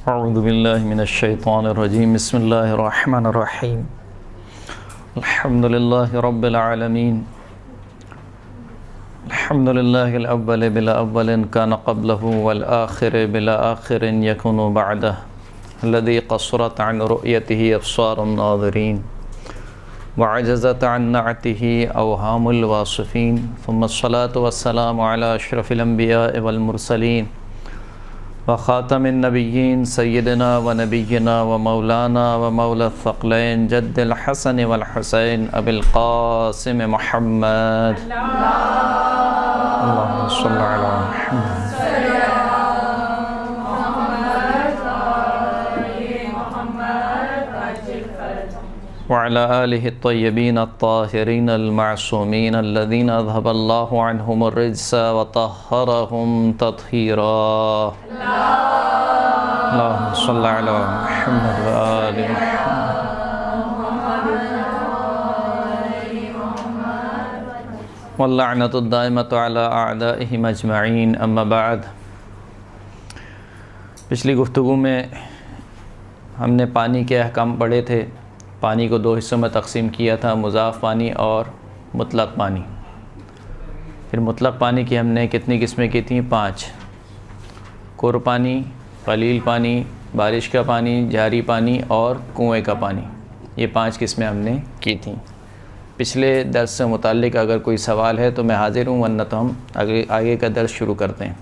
अऊज़ु बिल्लाहि मिनश्शैतानिर्रजीम बिस्मिल्लाहिर्रहमानिर्रहीम अल्हम्दुलिल्लाहि रब्बिल आलमीन अल्हम्दुलिल्लाहिल अव्वल बिला अव्वलिन कान क़ब्लहु वल आखिर बिला आखिरिन यकुनु बअदहु अल्लज़ी क़स्सरत अन रु'यतिही अब्सारुन नाज़िरीन वअजज़त अन नअतिही अवहामुल वासिफ़ीन सुम्मा अस्सलातु वस्सलामु अला अशरफिल अंबिया'i वल मुरसलीन व ख़ातमिन नबिय्यीन सय्यिदना व नबिय्यना व मौलाना व मौला थक़लैन जद्दिल हसन वल हुसैन अबिल क़ासिम मुहम्मद अल्लाहुम्मा सल्लि अला मुहम्मद व अला आलिहि त्तय्यबीन अत्ताहिरीन अल-मअसूमीन अल्लज़ीना अज़हबल्लाहु अन्हुमुर रिज्स व तह्हरहुम तत्हीरा। अल्लाहुम्मा सल्लि अला मुहम्मद व आलि मुहम्मद वल्लअनतु दाइमतु अला अअदाइहिम अजमईन अम्मा बाद। पिछली गुफ्तगू में हमने पानी के अहकाम पढ़े थे। पानी को दो हिस्सों में तकसीम किया था, मुज़ाफ़ पानी और मुतलक पानी। फिर मुतलक पानी की हमने कितनी किस्में की थी? 5। कुर पानी, कलील पानी, बारिश का पानी, जारी पानी और कुएं का पानी। ये 5 किस्में हमने की थी। पिछले दर्स से मुताल्लिक़ अगर कोई सवाल है तो मैं हाज़िर हूँ, वरना तो हम आगे का दर्स शुरू करते हैं।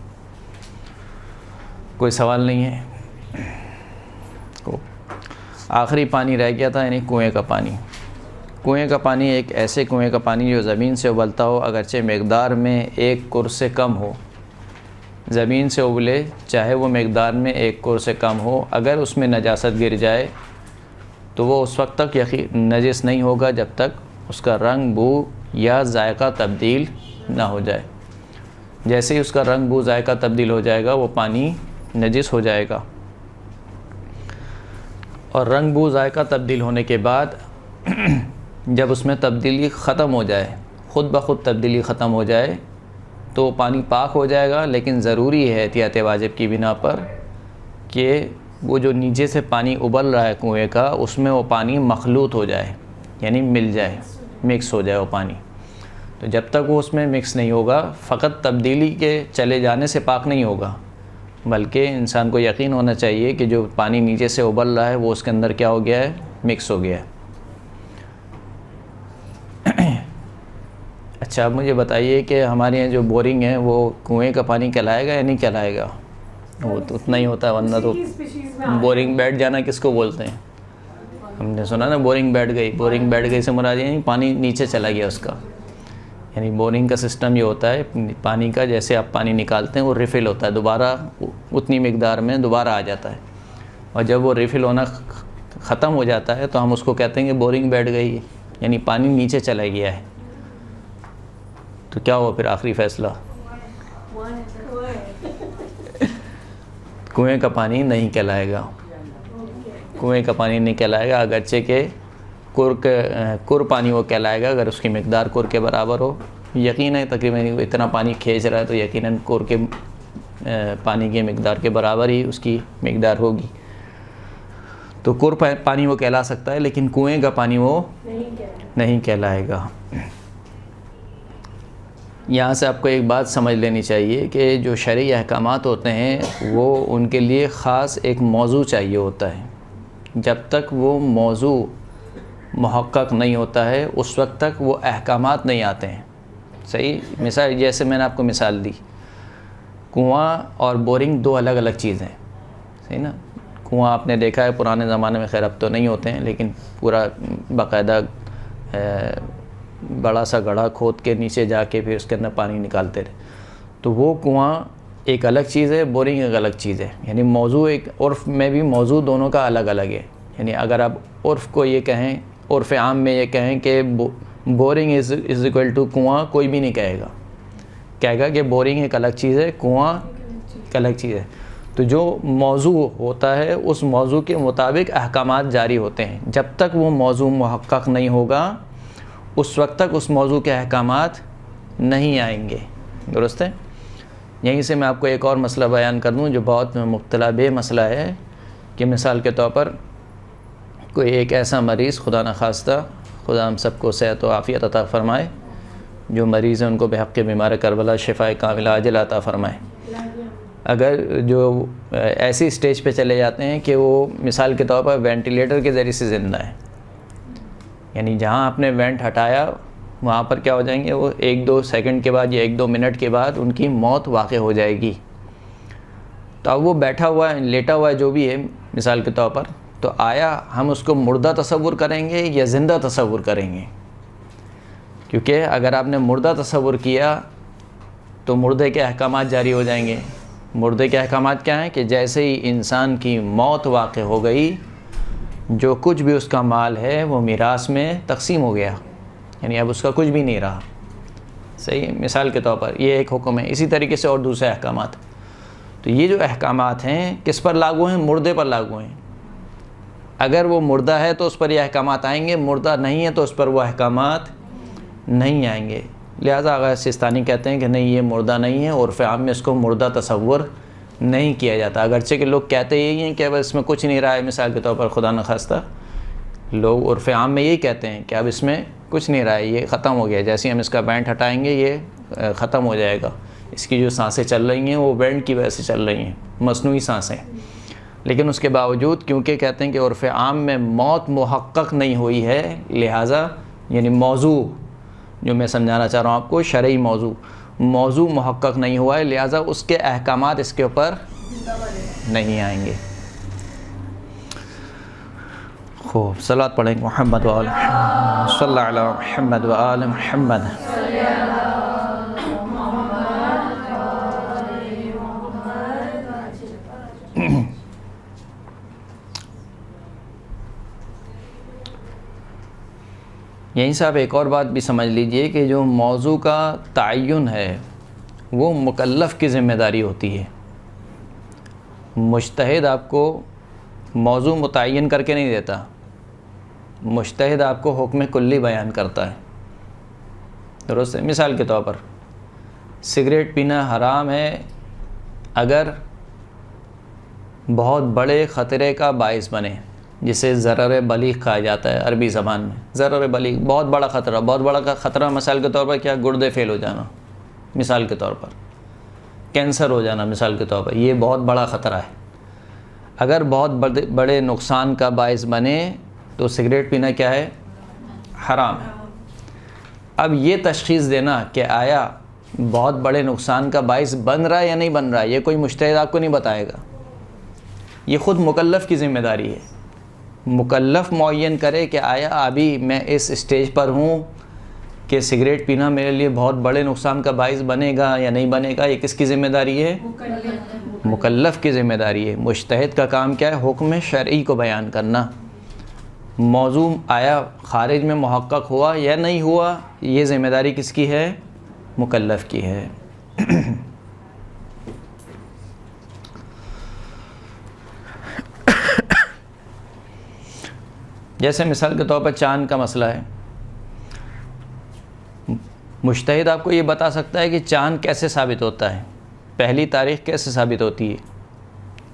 कोई सवाल नहीं है? आखिरी पानी रह गया था, यानी कुएं का पानी। कुएं का पानी एक ऐसे कुएं का पानी जो ज़मीन से उबलता हो, अगरचे मकदार में 1 कुर से कम हो। ज़मीन से उबले, चाहे वो मकदार में 1 कुर से कम हो, अगर उसमें नजासत गिर जाए तो वो उस वक्त तक नजिस नहीं होगा जब तक उसका रंग, बू या जायका तब्दील ना हो जाए। जैसे ही उसका रंग, बू, जायका तब्दील हो जाएगा वो पानी नजिस हो जाएगा। और रंग, बू, जायका तब्दील होने के बाद जब उसमें तब्दीली ख़त्म हो जाए, ख़ुद ब खुद तब्दीली ख़त्म हो जाए, तो पानी पाक हो जाएगा। लेकिन ज़रूरी है एहतियात वाजिब की बिना पर कि वो जो नीचे से पानी उबल रहा है कुएं का, उसमें वो पानी मखलूत हो जाए, यानी मिल जाए, मिक्स हो जाए वो पानी। तो जब तक वो उसमें मिक्स नहीं होगा, फ़कत तब्दीली के चले जाने से पाक नहीं होगा, बल्कि इंसान को यकीन होना चाहिए कि जो पानी नीचे से उबल रहा है वो उसके अंदर क्या हो गया है? मिक्स हो गया है। अच्छा, अब मुझे बताइए कि हमारे यहाँ जो बोरिंग है वो कुएं का पानी कहलाएगा या नहीं कहलाएगा? वो तो उतना ही होता है, वरना तो बोरिंग बैठ जाना किसको बोलते हैं? हमने सुना ना, बोरिंग बैठ गई। बोरिंग बैठ गई से मुराद यानी पानी नीचे चला गया उसका। यानी बोरिंग का सिस्टम ये होता है, पानी का जैसे आप पानी निकालते हैं वो रिफ़िल होता है, दोबारा उतनी मकदार में दोबारा आ जाता है। और जब वो रिफ़िल होना ख़त्म हो जाता है तो हम उसको कहते हैं कि बोरिंग बैठ गई, यानी पानी नीचे चला गया है। तो क्या हुआ फिर आखिरी फ़ैसला? कुएं का पानी नहीं कहलाएगा। कुएं का पानी नहीं कहलाएगा, अगरचे के कुर पानी वो कहलाएगा अगर उसकी मकदार कुर के बराबर हो। यकीन है तकरीबन इतना पानी खींच रहा है तो यकीनन कुर के पानी की मकदार के बराबर ही उसकी मकदार होगी, तो कुर पानी वो कहला सकता है, लेकिन कुएं का पानी वो नहीं कहलाएगा। यहाँ से आपको एक बात समझ लेनी चाहिए कि जो शरई अहकामात होते हैं वो उनके लिए ख़ास एक मौजू चाहिए होता है। जब तक वो मौजू मुहक्कक नहीं होता है उस वक्त तक वो अहकामात नहीं आते हैं। सही मिसाल, जैसे मैंने आपको मिसाल दी, कुआं और बोरिंग 2 अलग अलग चीज़ें हैं। सही ना? कुआं आपने देखा है पुराने ज़माने में, खैर अब तो नहीं होते हैं, लेकिन पूरा बाकायदा बड़ा सा गड्ढा खोद के नीचे जाके फिर उसके अंदर पानी निकालते रहे। तो वो कुआं एक अलग चीज़ है, बोरिंग एक अलग चीज़ है। यानी मौजू एक, उर्फ़ में भी मौजू दोनों का अलग अलग है। यानी अगर आप उर्फ़ को ये कहें, उर्फ़ आम में ये कहें कि बोरिंग इज़ इक्वल टू कुआं, कोई भी नहीं कहेगा कि बोरिंग एक अलग चीज़ है, कुआं एक अलग चीज़ है। तो जो मौजू होता है उस मौजू के मुताबिक अहकामात जारी होते हैं। जब तक वो मौजू मुहक्कक नहीं होगा उस वक्त तक उस मौजू के अहकामात नहीं आएंगे। दुरुस्त है? यहीं से मैं आपको एक और मसला बयान कर दूं जो बहुत मुख्तला बे मसला है कि मिसाल के तौर पर कोई एक ऐसा मरीज़, खुदा न खास्ता, खुदा हम सबको सेहत व आफ़ियत अता फ़रमाए, जो मरीज़ हैं उनको बेहक़ बीमार करबला शिफ़ाए कामिला आजिल अता फ़रमाए। अगर जो ऐसी स्टेज पे चले जाते हैं कि वो मिसाल के तौर पर वेंटिलेटर के ज़रिए से ज़िंदा है, यानी जहाँ आपने वेंट हटाया वहाँ पर क्या हो जाएंगे, वो 1-2 सेकंड के बाद या 1-2 मिनट के बाद उनकी मौत वाक़ हो जाएगी। तो अब वो बैठा हुआ है, लेटा हुआ है, जो भी है मिसाल के तौर पर, तो आया हम उसको मुर्दा तसव्वुर करेंगे या ज़िंदा तसव्वुर करेंगे? क्योंकि अगर आपने मुर्दा तसव्वुर किया तो मुर्दे के अहकामात जारी हो जाएंगे। मुर्दे के अहकामात क्या हैं कि जैसे ही इंसान की मौत वाक़ हो गई, जो कुछ भी उसका माल है वो मीरास में तकसीम हो गया, यानी अब उसका कुछ भी नहीं रहा। सही है, मिसाल के तौर पर ये एक हुक्म है। इसी तरीके से और दूसरे अहकामात। तो ये जो अहकामात हैं किस पर लागू हैं? मुर्दे पर लागू हैं। अगर वो मुर्दा है तो उस पर ये अहकामात आएंगे, मुर्दा नहीं है तो उस पर वो अहकामात नहीं आएंगे। लिहाजा आगा सिस्तानी कहते हैं कि नहीं, ये मुर्दा नहीं है, उर्फ़ आम में इसको मुर्दा तसव्वुर नहीं किया जाता। अगरचे कि लोग कहते यही हैं कि अब इसमें कुछ नहीं रहा है, मिसाल के तौर पर खुदा न खास्ता लोग उर्फ़ आम में यही कहते हैं कि अब इसमें कुछ नहीं रहा है, ये ख़त्म हो गया, जैसे हम इसका बैंड हटाएंगे ये ख़त्म हो जाएगा। इसकी जो सांसें चल रही हैं वो बैंड की वजह से चल रही हैं, मसनूई सांसें। लेकिन उसके बावजूद क्योंकि कहते हैं कि उर्फ़ आम में मौत मुहक्क़क़ नहीं हुई है, लिहाजा यानी मौजू जो मैं समझाना चाह रहा हूँ आपको, शरई मौजू मुहक्क़क़ नहीं हुआ है, लिहाजा उसके अहकामात इसके ऊपर नहीं आएंगे। खूब सलात पढ़ेंगे मोहम्मद व आल सल्लल्लाहु अला मुहम्मद व आल मुहम्मद। यहीं से आप एक और बात भी समझ लीजिए कि जो मौजू का तयन है वो मुकल्लफ़ की ज़िम्मेदारी होती है। मुज्तहिद आपको मौजू मुतय्यन करके नहीं देता, मुज्तहिद आपको हुक्म कुल्ली बयान करता है। दुरुस्त है। मिसाल के तौर पर सिगरेट पीना हराम है अगर बहुत बड़े ख़तरे का बाइस बने, जिसे ज़रर बलीग कहा जाता है अरबी ज़बान में। ज़रर बलीग बहुत बड़ा ख़तरा, बहुत बड़ा ख़तरा मिसाल के तौर पर क्या, गुर्दे फेल हो जाना, मिसाल के तौर पर कैंसर हो जाना, मिसाल के तौर पर, ये बहुत बड़ा ख़तरा है। अगर बहुत बड़े नुकसान का बाइस बने तो सिगरेट पीना क्या है, हराम है। अब ये तशख़ीस देना कि आया बहुत बड़े नुकसान का बाइस बन रहा है या नहीं बन रहा है, ये कोई मुज्तहिद आपको नहीं बताएगा, ये ख़ुद मुकल्लफ़ की ज़िम्मेदारी है। मुकल्लफ़ मुअय्यन करे कि आया अभी मैं इस स्टेज पर हूँ कि सिगरेट पीना मेरे लिए बहुत बड़े नुकसान का बाइस बनेगा या नहीं बनेगा, ये किसकी ज़िम्मेदारी है? मुकल्लफ़ की ज़िम्मेदारी है। मुज्तहिद का काम क्या है? हुक्म शरई को बयान करना। मौजू आया ख़ारिज में मुहक्क़क़ हुआ या नहीं हुआ, ये ज़िम्मेदारी किसकी है? मुकल्लफ़ की है। जैसे मिसाल के तौर पर चाँद का मसला है, मुज्तहिद आपको ये बता सकता है कि चाँद कैसे साबित होता है, पहली तारीख़ कैसे साबित होती है।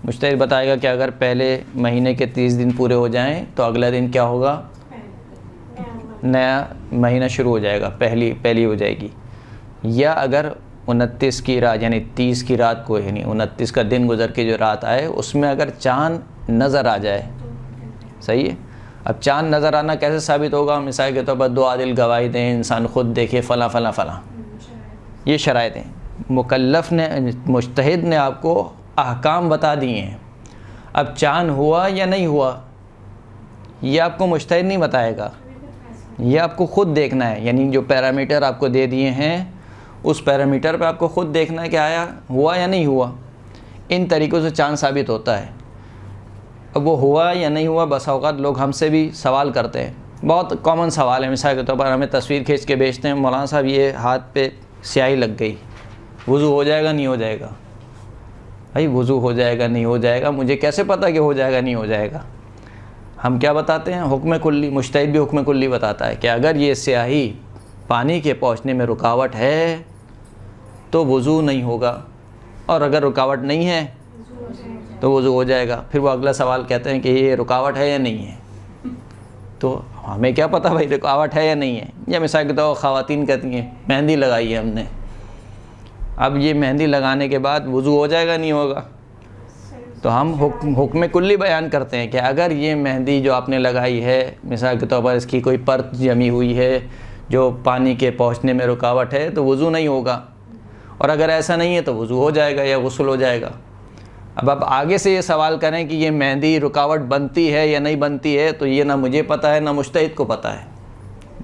मुज्तहिद बताएगा कि अगर पहले महीने के 30 दिन पूरे हो जाएं तो अगला दिन क्या होगा, नया महीना शुरू हो जाएगा, पहली हो जाएगी। या अगर 29 की रात यानी 30 की रात को, यानी 29 का दिन गुजर के जो रात आए उसमें अगर चाँद नज़र आ जाए, सही है। अब चाँद नज़र आना कैसे साबित होगा? मिसाल के तौर पर 2 आदिल गवाही दें, इंसान ख़ुद देखे, फ़ला फ़ला फ़ला, ये शराइत हैं। मुकल्लफ़ ने, मुज्तहिद ने आपको अहकाम बता दिए हैं। अब चाँद हुआ या नहीं हुआ ये आपको मुज्तहिद नहीं बताएगा, ये आपको ख़ुद देखना है। यानी जो पैरामीटर आपको दे दिए हैं उस पैरामीटर पे आपको ख़ुद देखना है कि आया हुआ या नहीं हुआ। इन तरीक़ों से चाँद साबित होता है। अब वो हुआ या नहीं हुआ, बस औक़ात लोग हमसे भी सवाल करते हैं, बहुत कॉमन सवाल है। मिसाल के तौर पर हमें तस्वीर खींच के भेजते हैं, मौलाना साहब ये हाथ पे स्याही लग गई, वज़ू हो जाएगा नहीं हो जाएगा? भाई वज़ू हो जाएगा नहीं हो जाएगा, मुझे कैसे पता कि हो जाएगा नहीं हो जाएगा? हम क्या बताते हैं? हुक्म कुल्ली। मुज्तहिद भी हुक्म कुल्ली बताता है कि अगर ये स्याही पानी के पहुँचने में रुकावट है तो वज़ू नहीं होगा, और अगर रुकावट नहीं है तो वज़ू हो जाएगा। फिर वो अगला सवाल कहते हैं कि ये रुकावट है या नहीं है, तो हमें क्या पता भाई रुकावट है या नहीं है। या मिसाल के तौर ख़वातीन कहती हैं मेहंदी लगाई है हमने, अब ये मेहंदी लगाने के बाद वज़ू हो जाएगा नहीं होगा, तो हम हुक्म कुल्ली बयान करते हैं कि अगर ये मेहंदी जो आपने लगाई है मिसाल के तौर पर इसकी कोई परत जमी हुई है जो पानी के पहुंचने में रुकावट है तो वज़ू नहीं होगा, और अगर ऐसा नहीं है तो वज़ू हो जाएगा या गुस्ल हो जाएगा। अब आप आगे से ये सवाल करें कि ये मेहंदी रुकावट बनती है या नहीं बनती है, तो ये ना मुझे पता है ना मुज्तहिद को पता है।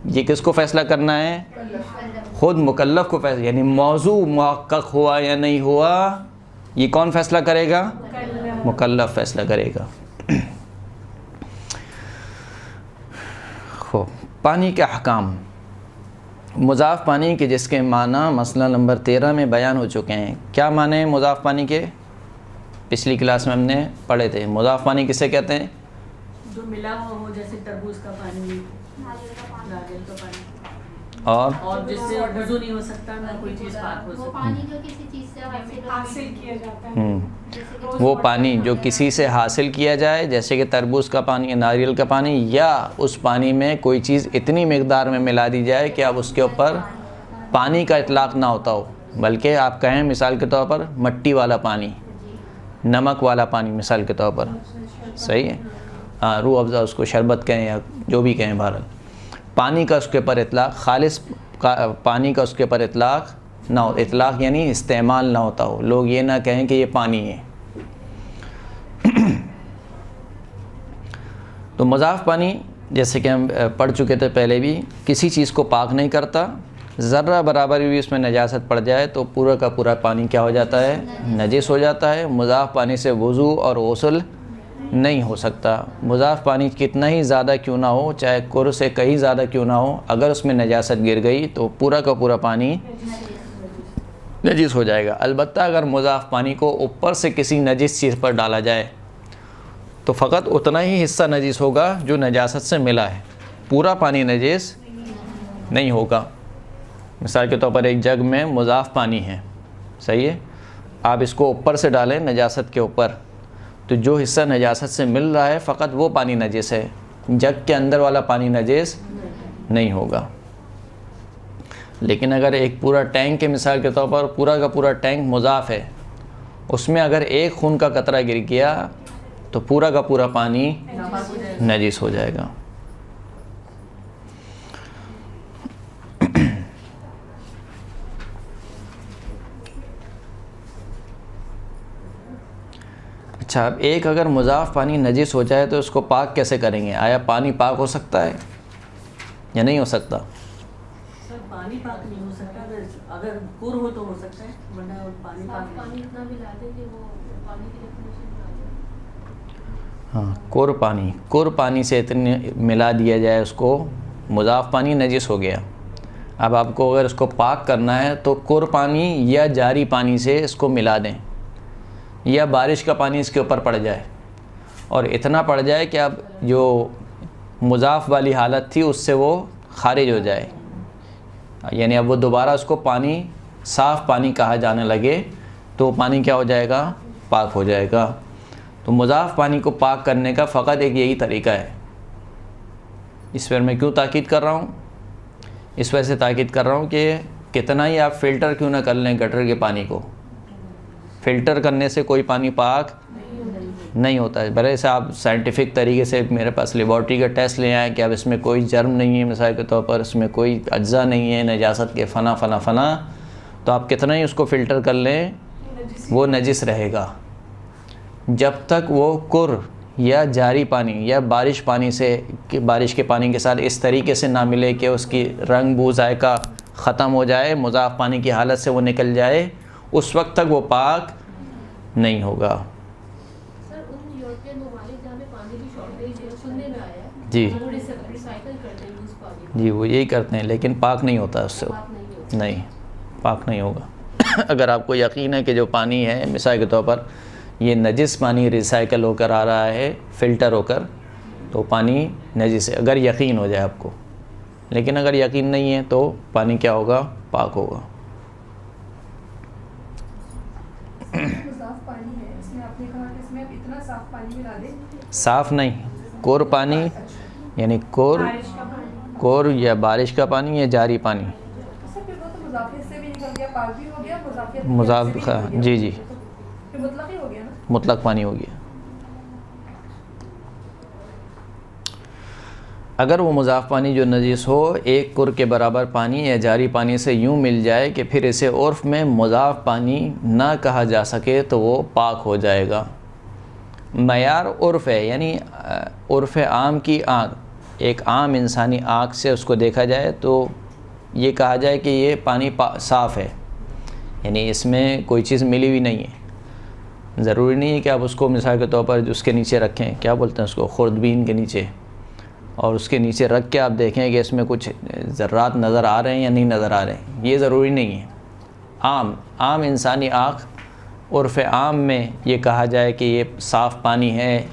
ये किसको फ़ैसला करना है? ख़ुद मुकल्लफ़ को फैसला, यानी मौजू मुहक्क़क़ हुआ या नहीं हुआ ये कौन फ़ैसला करेगा? मुकल्लफ़ फ़ैसला करेगा। खो पानी के अहकाम, मुज़ाफ़ पानी के जिसके माना मसला नंबर 13 में बयान हो चुके हैं। क्या माने हैं मुज़ाफ़ पानी के? पिछली क्लास में हमने पढ़े थे। मुज़ाफ़ पानी किसे कहते हैं? जो मिला हुआ हो, जैसे तरबूज का पानी, नारियल का पानी, और जिससे वज़ू नहीं हो सकता ना कोई चीज़ पाक हो सकती। पानी जो किसी चीज़ से हासिल किया जाता है, वो पानी जो किसी से हासिल किया जाए, जैसे कि तरबूज का पानी, नारियल का पानी, या उस पानी में कोई चीज़ इतनी मिक़दार में मिला दी जाए कि अब उसके ऊपर पानी का इतलाक़ ना होता हो, बल्कि आप कहें मिसाल के तौर पर मट्टी वाला पानी, नमक वाला पानी मिसाल के तौर पर, सही है, हाँ, रूह अफ़ज़ा उसको शरबत कहें या जो भी कहें, बहरहाल पानी का उसके ऊपर इतलाक़, खालिस का पानी का उसके ऊपर इतलाक़ ना हो, इतलाक़ यानी इस्तेमाल ना होता हो, लोग ये ना कहें कि ये पानी है। तो मुज़ाफ़ पानी जैसे कि हम पढ़ चुके थे पहले भी, किसी चीज़ को पाक नहीं करता, ज़र्रा बराबर भी उसमें नजासत पड़ जाए तो पूरा का पूरा पानी क्या हो जाता है? नजिस हो जाता है। मुज़ाफ़ पानी से वज़ू और गुस्ल नहीं हो सकता। मुज़ाफ़ पानी कितना ही ज़्यादा क्यों ना हो, चाहे कुर से कहीं ज़्यादा क्यों ना हो, अगर उसमें नजासत गिर गई तो पूरा का पूरा पानी नजिस हो जाएगा। अलबत्ता अगर मुज़ाफ़ पानी को ऊपर से किसी नजिस चीज़ पर डाला जाए तो फ़कत उतना ही हिस्सा नजिस होगा जो नजासत से मिला है, पूरा पानी नजिस नहीं होगा। मिसाल के तौर पर एक जग में मुज़ाफ़ पानी है, सही है, आप इसको ऊपर से डालें नजासत के ऊपर, तो जो हिस्सा नजासत से मिल रहा है फ़कत वो पानी नजिस है, जग के अंदर वाला पानी नजिस नहीं होगा। लेकिन अगर एक पूरा टैंक के मिसाल के तौर पर पूरा का पूरा टैंक मुज़ाफ़ है, उसमें अगर एक खून का कतरा गिर गया तो पूरा का पूरा पानी नजिस हो जाएगा। अच्छा, अब एक अगर मुज़ाफ़ पानी नजिस हो जाए तो उसको पाक कैसे करेंगे? आया पानी पाक हो सकता है या नहीं हो सकता? सर पानी पाक नहीं हो सकता, अगर कुर हो तो हो सकता है, वरना पानी पाक नहीं। पानी इतना मिला दे कि वो पानी की डेफिनेशन में आ जाए। हाँ, कुर पानी से इतने मिला दिया जाए उसको, मुज़ाफ़ पानी नजिस हो गया। अब आपको अगर उसको पाक करना है तो कुर पानी या जारी पानी से इसको मिला दें, या बारिश का पानी इसके ऊपर पड़ जाए, और इतना पड़ जाए कि अब जो मुज़ाफ़ वाली हालत थी उससे वो खारिज हो जाए, यानी अब वो दोबारा उसको पानी साफ़ पानी कहा जाने लगे, तो पानी क्या हो जाएगा? पाक हो जाएगा। तो मुज़ाफ़ पानी को पाक करने का फ़कत एक यही तरीका है। इस पर मैं क्यों ताकीद कर रहा हूँ? इस वजह से ताकीद कर रहा हूँ कि कितना ही आप फ़िल्टर क्यों ना कर लें गटर के पानी को, फ़िल्टर करने से कोई पानी पाक नहीं होता है। भले से आप साइंटिफिक तरीके से मेरे पास लेबॉर्ट्री का टेस्ट ले आए कि अब इसमें कोई जर्म नहीं है, मिसाल के तौर पर इसमें कोई अज्जा नहीं है नजासत के फ़ना फ़ना फ़ना, तो आप कितना ही उसको फ़िल्टर कर लें वो नजिस रहेगा, जब तक वो कुर या जारी पानी या बारिश पानी से बारिश के पानी के साथ इस तरीके से ना मिले कि उसकी रंग बू जायका ख़त्म हो जाए, मुज़ाफ़ पानी की हालत से वो निकल जाए, उस वक्त तक वो पाक नहीं होगा। सर उन यूरोपियन ममालिक जहाँ पे पानी की शॉर्टेज है, सुनने में आया है, जी वो रिसाइकल करते हैं उस पानी को, जी, वो यही करते हैं, लेकिन पाक नहीं होता उससे, पाक नहीं होता। नहीं, पाक नहीं होगा। अगर आपको यकीन है कि जो पानी है मिसाल के तौर पर ये नजिस पानी रिसाइकल होकर आ रहा है फ़िल्टर होकर, तो पानी नजिस है, अगर यकीन हो जाए आपको। लेकिन अगर यकीन नहीं है तो पानी क्या होगा? पाक होगा। साफ पानी है, इसमें आपने कहा कि इसमें आप इतना साफ पानी मिला दें। साफ नहीं, कोर पानी यानी कोर या बारिश का पानी या जारी पानी। सर फिर वो तो मुज़ाफ़ियत से भी निकल गया, पाक भी हो गया, मुज़ाफ़ियत जी जी, फिर मुतलक ही हो गया ना। मुतलक पानी हो गया। अगर वो मुज़ाफ़ पानी जो नजीस हो एक कुर के बराबर पानी या जारी पानी से यूँ मिल जाए कि फिर इसे उर्फ़ में मुज़ाफ़ पानी ना कहा जा सके तो वो पाक हो जाएगा। मयार उर्फ़ है, यानी उर्फ़ आम की आँख, एक आम इंसानी आँख से उसको देखा जाए तो ये कहा जाए कि ये पानी साफ़ है, यानी इसमें कोई चीज़ मिली हुई नहीं है। ज़रूरी नहीं है कि आप उसको मिसाल के तौर पर उसके नीचे रखें, क्या बोलते हैं उसको, खुर्दबीन के नीचे, और उसके नीचे रख के आप देखें कि इसमें कुछ ज़र्रात नज़र आ रहे हैं या नहीं नज़र आ रहे हैं, ये ज़रूरी नहीं है। आम इंसानी आँख उर्फ़ आम में ये कहा जाए कि ये साफ़ पानी है,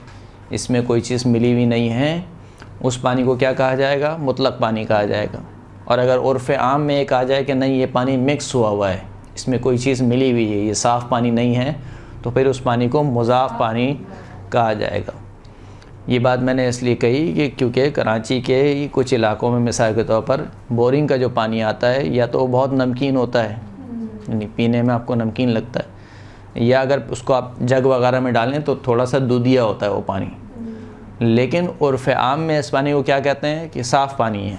इसमें कोई चीज़ मिली हुई नहीं है, उस पानी को क्या कहा जाएगा, मुतलक पानी कहा जाएगा। और अगर उर्फ़ आम में ये कहा जाए कि नहीं ये पानी मिक्स हुआ हुआ है, इसमें कोई चीज़ मिली हुई है, ये साफ़ पानी नहीं है, तो फिर उस पानी को मुज़ाफ़ पानी कहा जाएगा। ये बात मैंने इसलिए कही कि क्योंकि कराची के कुछ इलाक़ों में मिसाल के तौर पर बोरिंग का जो पानी आता है या तो बहुत नमकीन होता है, यानी पीने में आपको नमकीन लगता है, या अगर उसको आप जग वगैरह में डालें तो थोड़ा सा दूधिया होता है वो पानी। लेकिन उर्फ़ आम में इस पानी को क्या कहते हैं कि साफ़ पानी है,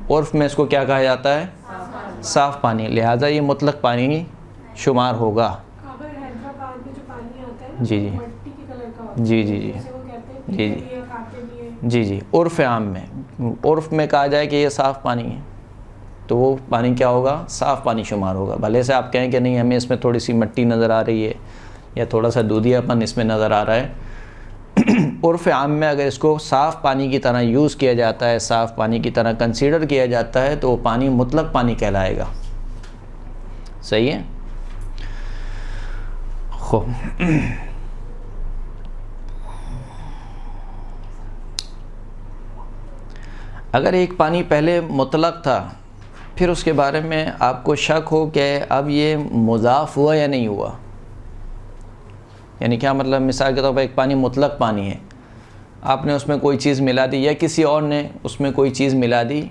उर्फ़ में इसको क्या कहा जाता है, साफ़ पानी, लिहाजा ये मुतलक पानी शुमार होगा। अगर हैदराबाद में जो पानी आता है जी जी मिट्टी के कलर का होता है, जी जी जी जिसे वो कहते हैं जी पीते भी हैं, खाते भी हैं। जी जी, उर्फ़ आम में, उर्फ़ में कहा जाए कि ये साफ़ पानी है तो वो पानी क्या होगा, साफ़ पानी शुमार होगा। भले से आप कहें कि नहीं हमें इसमें थोड़ी सी मिट्टी नज़र आ रही है या थोड़ा सा दूधियापन इसमें नज़र आ रहा है, उर्फ़ आम में अगर इसको साफ़ पानी की तरह यूज़ किया जाता है, साफ़ पानी की तरह कंसीडर किया जाता है तो वो पानी मुतलक पानी कहलाएगा। सही है। खूब, अगर एक पानी पहले मुतलक था फिर उसके बारे में आपको शक हो कि अब ये मुज़ाफ़ हुआ या नहीं हुआ, यानी क्या मतलब, मिसाल के तौर पर एक पानी मुतलक पानी है, आपने उसमें कोई चीज़ मिला दी या किसी और ने उसमें कोई चीज़ मिला दी,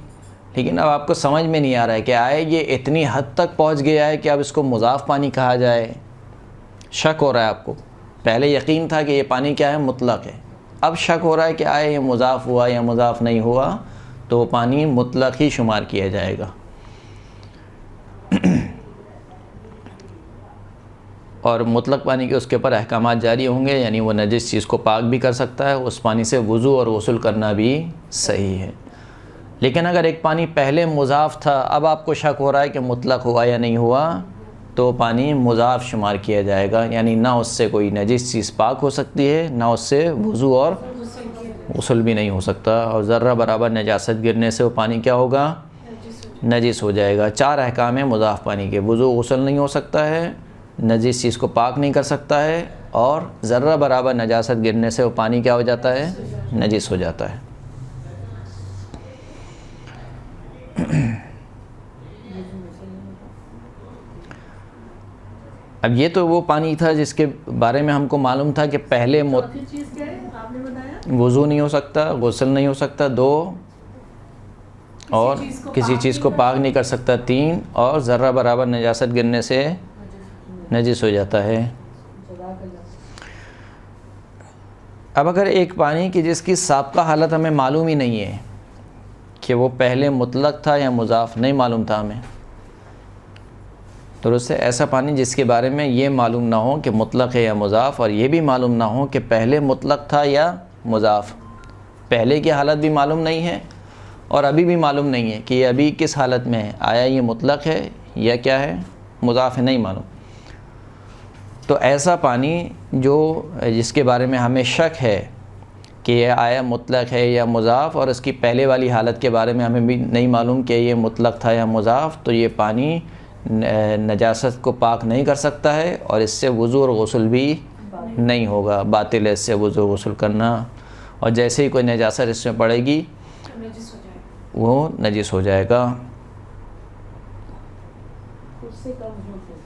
लेकिन अब आपको समझ में नहीं आ रहा है कि आए ये इतनी हद तक पहुंच गया है कि अब इसको मुज़ाफ़ पानी कहा जाए। शक हो रहा है आपको, पहले यकीन था कि ये पानी क्या है, मुतलक है, अब शक हो रहा है कि आए ये मुज़ाफ़ हुआ या मुज़ाफ़ नहीं हुआ, तो पानी मुतलक ही शुमार किया जाएगा। और मुतलक पानी के उसके ऊपर अहकामात जारी होंगे, यानी वो नजिस चीज़ को पाक भी कर सकता है, उस पानी से वज़ू और गुस्ल करना भी सही है। लेकिन अगर एक पानी पहले मुज़ाफ़ था, अब आपको शक हो रहा है कि मुतलक हुआ या नहीं हुआ, तो पानी मुज़ाफ़ शुमार किया जाएगा, यानी ना उससे कोई नजिस चीज़ पाक हो सकती है, ना उससे वज़ू और गुस्ल भी नहीं हो सकता, और ज़र्रा बराबर नजासत गिरने से वो पानी क्या होगा, नजिस हो जाएगा। 4 अहकाम हैं मुज़ाफ़ पानी के, वज़ू गुस्ल नहीं हो सकता है, नजीस चीज़ को पाक नहीं कर सकता है, और ज़र्रा बराबर नजासत गिरने से वो पानी क्या हो जाता है, नजिस हो जाता है। अब ये तो वो पानी था जिसके बारे में हमको मालूम था कि पहले चौथी चीज़ क्या है आपने बताया, वज़ू नहीं हो सकता, गुस्ल नहीं हो सकता, 2 और किसी चीज़ को पाक नहीं कर सकता, 3 और ज़र्रा बराबर नजासत गिरने से नजिस हो जाता है। अब अगर एक पानी की जिसकी साबिक़ा हालत हमें मालूम ही नहीं है कि वो पहले मुतलक था या मुज़ाफ़, नहीं मालूम था हमें, तो उससे ऐसा पानी जिसके बारे में ये मालूम ना हो कि मुतलक है या मुज़ाफ़, और ये भी मालूम ना हो कि पहले मुतलक था या मुज़ाफ़, पहले की हालत भी मालूम नहीं है और अभी भी मालूम नहीं है कि ये अभी किस हालत में है, आया ये मुतलक है या क्या है, मुज़ाफ़ है, नहीं मालूम। तो ऐसा पानी जो जिसके बारे में हमें शक है कि ये आया मुतलक है या मुज़ाफ़, और इसकी पहले वाली हालत के बारे में हमें भी नहीं मालूम कि ये मुतलक था या मुज़ाफ़, तो ये पानी नजासत को पाक नहीं कर सकता है और इससे वज़ू और गुस्ल भी नहीं होगा, बातिल है इससे वज़ू और गुस्ल करना, और जैसे ही कोई नजासत इसमें पड़ेगी वो नजिस हो जाएगा। उससे कम होते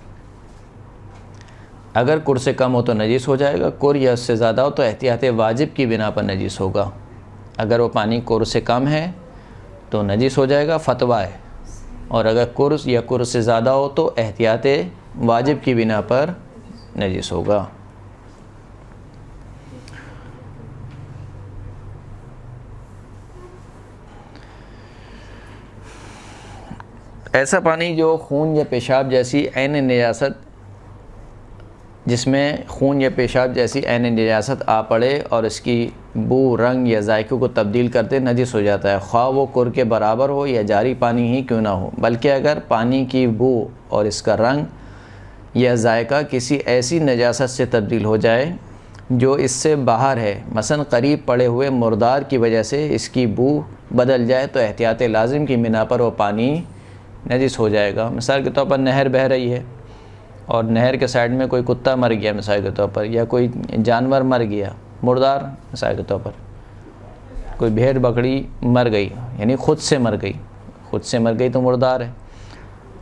अगर कुर से कम हो तो नजीस हो जाएगा, कुर या उससे ज़्यादा हो तो एहतियात वाजिब की बिना पर नजीस होगा। अगर वो पानी कुर से कम है तो नजीस हो जाएगा, फतवा है, और अगर कुर या कुर से ज़्यादा हो तो एहतियात वाजिब की बिना पर नजीस होगा। ऐसा पानी जो खून या पेशाब जैसी ऐन निजासत, जिसमें खून या पेशाब जैसी ऐन निजासत आ पड़े और इसकी बू, रंग या जायके को तब्दील करते नजिस हो जाता है, ख्वाह वो कुर के बराबर हो या जारी पानी ही क्यों ना हो। बल्कि अगर पानी की बू और इसका रंग या जायका किसी ऐसी नजासत से तब्दील हो जाए जो इससे बाहर है, मसलन करीब पड़े हुए मुर्दार की वजह से इसकी बू बदल जाए, तो एहतियात लाजिम की बिना पर वो पानी नजिस हो जाएगा। मिसाल के तौर पर नहर बह रही है और नहर के साइड में कोई कुत्ता मर गया मिसाल के तौर पर, या कोई जानवर मर गया मुर्दार, मिसाल के तौर पर कोई भेड़ बकरी मर गई, यानी ख़ुद से मर गई, ख़ुद से मर गई तो मुर्दार है,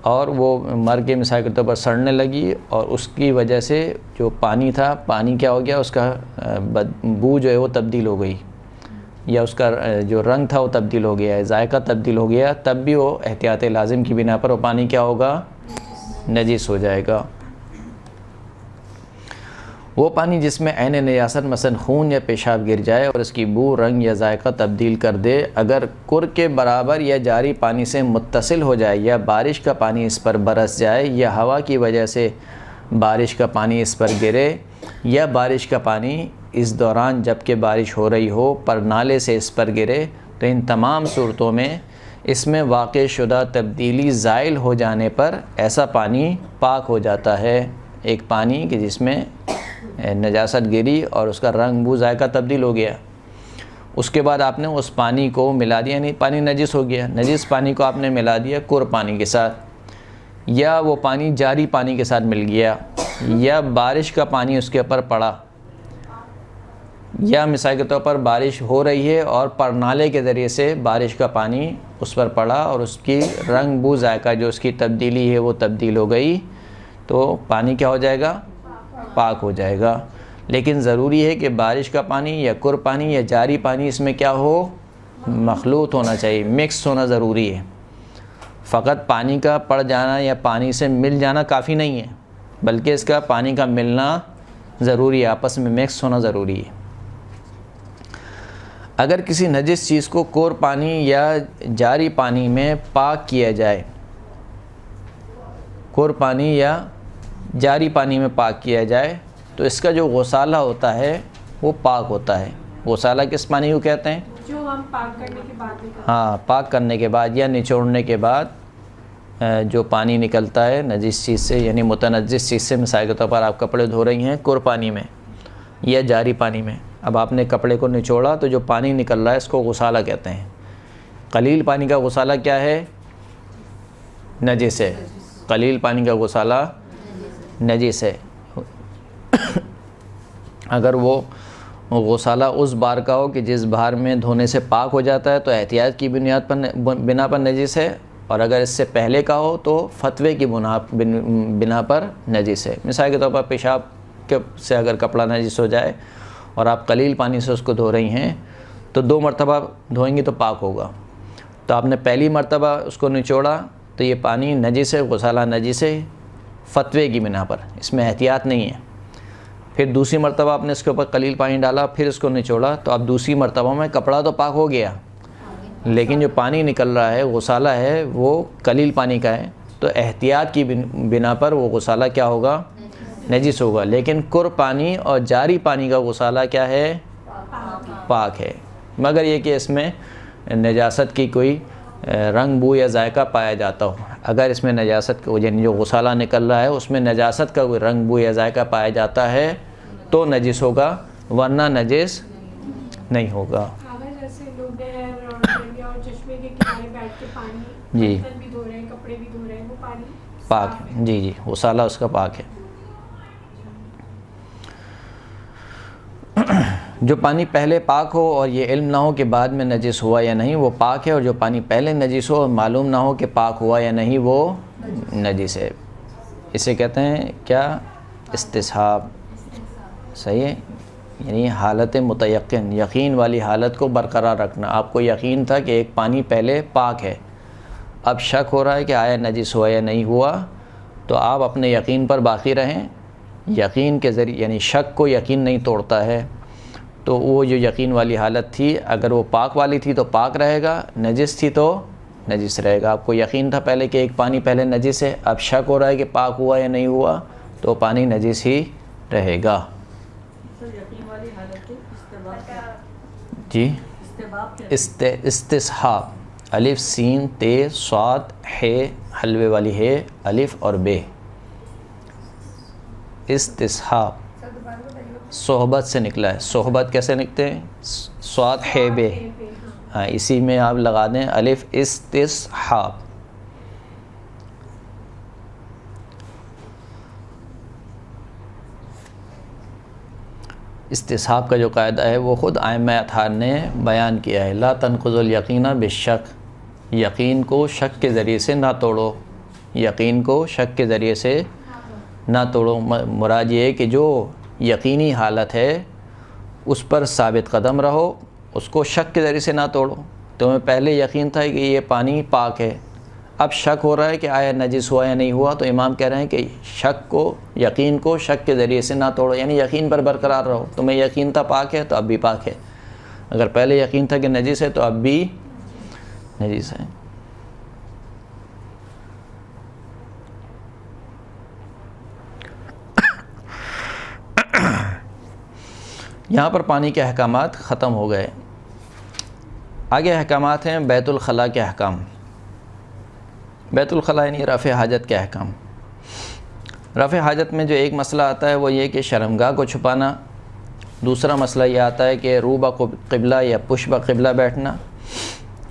और वो मर के मिसाल के तौर पर सड़ने लगी, और उसकी वजह से जो पानी था, पानी क्या हो गया, उसका बू जो है वो तब्दील हो गई, या उसका जो रंग था वो तब्दील हो गया है, जायका तब्दील हो गया, तब भी वो एहतियात लाजिम की बिना पर वो पानी क्या होगा, नजीस हो जाएगा। वो पानी जिसमें ऐन निजासत मसलन खून या पेशाब गिर जाए और इसकी बू, रंग या जायका तब्दील कर दे, अगर कुर के बराबर या जारी पानी से मुत्तसिल हो जाए, या बारिश का पानी इस पर बरस जाए, या हवा की वजह से बारिश का पानी इस पर गिरे, या बारिश का पानी इस दौरान जबकि बारिश हो रही हो पर नाले से इस पर गिरे, तो इन तमाम सूरतों में इसमें वाक़ शुदा तब्दीली ज़ाइल हो जाने पर ऐसा पानी पाक हो जाता है। एक पानी कि जिसमें नजासत गिरी और उसका रंग बू जायका तब्दील हो गया, उसके बाद आपने उस पानी को मिला दिया, यानी पानी नजिस हो गया, नजिस पानी को आपने मिला दिया कुर पानी के साथ, या वो पानी जारी पानी के साथ मिल गया, या बारिश का पानी उसके ऊपर पड़ा, या मिसाल के तौर पर बारिश हो रही है और परनाले के ज़रिए से बारिश का पानी उस पर पड़ा और उसकी रंग बू जायका जो उसकी तब्दीली है वो तब्दील हो गई, तो पानी क्या हो जाएगा, पाक हो जाएगा। लेकिन ज़रूरी है कि बारिश का पानी या कुर पानी या जारी पानी इसमें क्या हो, मखलूत होना चाहिए, मिक्स होना ज़रूरी है। फ़कत पानी का पड़ जाना या पानी से मिल जाना काफ़ी नहीं है, बल्कि इसका पानी का मिलना ज़रूरी है, आपस में मिक्स होना ज़रूरी है। अगर किसी नजिस चीज़ को कोर पानी या जारी पानी में पाक किया जाए, कोर पानी या जारी पानी में पाक किया जाए, तो इसका जो गौसाला होता है वो पाक होता है। गौसाला किस पानी को कहते हैं, जो हम पाक करने के बाद निकालते हैं। हाँ, पाक करने के बाद या निचोड़ने के बाद जो पानी निकलता है नजिस चीज़ से, यानी मुतनज्जिस चीज़ से। मिसाल के तौर पर आप कपड़े धो रही हैं कोर पानी में या जारी पानी में, अब आपने कपड़े को निचोड़ा तो जो पानी निकल रहा है इसको गौसाला कहते हैं। कलील पानी का गौसाला क्या है, नजिस है। कलील पानी का गौसाला नजिस है। अगर वो गौसाला उस बार का हो कि जिस बार में धोने से पाक हो जाता है तो एहतियात की बुनियाद पर बिना पर नजिस है, और अगर इससे पहले का हो तो फतवे की बिना पर नजिस है। मिसाल के तौर पर पेशाब से अगर कपड़ा नजिस हो जाए और आप कलील पानी से उसको धो रही हैं तो 2 मरतबा धोएंगी तो पाक होगा। तो आपने पहली मरतबा उसको निचोड़ा तो ये पानी नजिस है, गौसाला नजिस है फतवे की बिना पर, इसमें एहतियात नहीं है। फिर दूसरी मरतबा आपने इसके ऊपर कलील पानी डाला, फिर इसको निचोड़ा, तो अब दूसरी मरतबा में कपड़ा तो पाक हो गया, लेकिन जो पानी निकल रहा है गौसाला है वो कलील पानी का है, तो एहतियात की बिना पर वो गौसाला क्या होगा, नजिस होगा। लेकिन कुर पानी और जारी पानी का गौसाला क्या है, पाक है, मगर ये कि इसमें नजासत की कोई रंग बू या जायका पाया जाता हो। अगर इसमें नजासत यानी जो गौसाला निकल रहा है उसमें नजासत का कोई रंग बू या जायका पाया जाता है तो नजिस होगा, वरना नजिस नहीं होगा। अगर जैसे लोग और चश्मे के किनारे बैठ के पानी जी बर्तन भी धो रहे हैं, कपड़े भी धो रहे हैं, वो पानी पाक है। जी जी, गौसाला उसका पाक है। जो पानी पहले पाक हो और ये इल्म ना हो कि बाद में नजिस हुआ या नहीं, वो पाक है, और जो पानी पहले नजिस हो और मालूम ना हो कि पाक हुआ या नहीं, वो नजिस है। इसे कहते हैं क्या, इस्तिस्हाब, सही है, यानी हालत मुतयक्किन, यकीन वाली हालत को बरकरार रखना। आपको यकीन था कि एक पानी पहले पाक है, अब शक हो रहा है कि आया नजिस हुआ या नहीं हुआ, तो आप अपने यकीन पर बाकी रहें। यकीन के ज़रिए, यानी शक को यकीन नहीं तोड़ता है, तो वो जो यकीन वाली हालत थी, अगर वो पाक वाली थी तो पाक रहेगा, नजिस थी तो नजिस रहेगा। आपको यकीन था पहले कि एक पानी पहले नजिस है, अब शक हो रहा है कि पाक हुआ या नहीं हुआ, तो पानी नजिस ही रहेगा। सर यकीन वाली हालत है, इस्तेबाब क्या? जी, इस्तेबाब क्या? इस्तिस्हाब, अलिफ सीन ते स्वाद है, हलवे वाली है, अलिफ और बे। इस्तिस्हाब सर दोबारा बताइए। सोहबत से निकला है। सोहबत कैसे निकलते हैं? स्वाद है बे, हाँ, इसी में आप लगा दें अलिफ, इस्तिस्हाब। इस्तिस्हाब का जो कायदा है वो ख़ुद आइम्मा अथहार ने बयान किया है। ला तनकुज़ुल यकीना बिशक, यकीन को शक के ज़रिए से ना तोड़ो, यकीन को शक के ज़रिए से ना तोड़ो। मुराद ये है कि जो यकीनी हालत है उस पर साबित कदम रहो, उसको शक के ज़रिए से ना तोड़ो। तुम्हें पहले यकीन था कि ये पानी पाक है, अब शक हो रहा है कि आया नजिस हुआ या नहीं हुआ, तो इमाम कह रहे हैं कि शक को, यकीन को शक के ज़रिए से ना तोड़ो, यानी यकीन पर बरकरार रहो। तुम्हें यकीन था पाक है तो अब भी पाक है, अगर पहले यकीन था कि नजिस है तो अब भी नजिस है। यहाँ पर पानी के अहकामात ख़त्म हो गए। आगे अहकामात हैं बैतुल खला के अहकाम। बैतुल खला यानी रफ़े हाजत के अहकाम। रफ़े हाजत में जो एक मसला आता है वो ये कि शर्मगाह को छुपाना, दूसरा मसला ये आता है कि रूबा क़िबला या पुशबा क़िबला बैठना,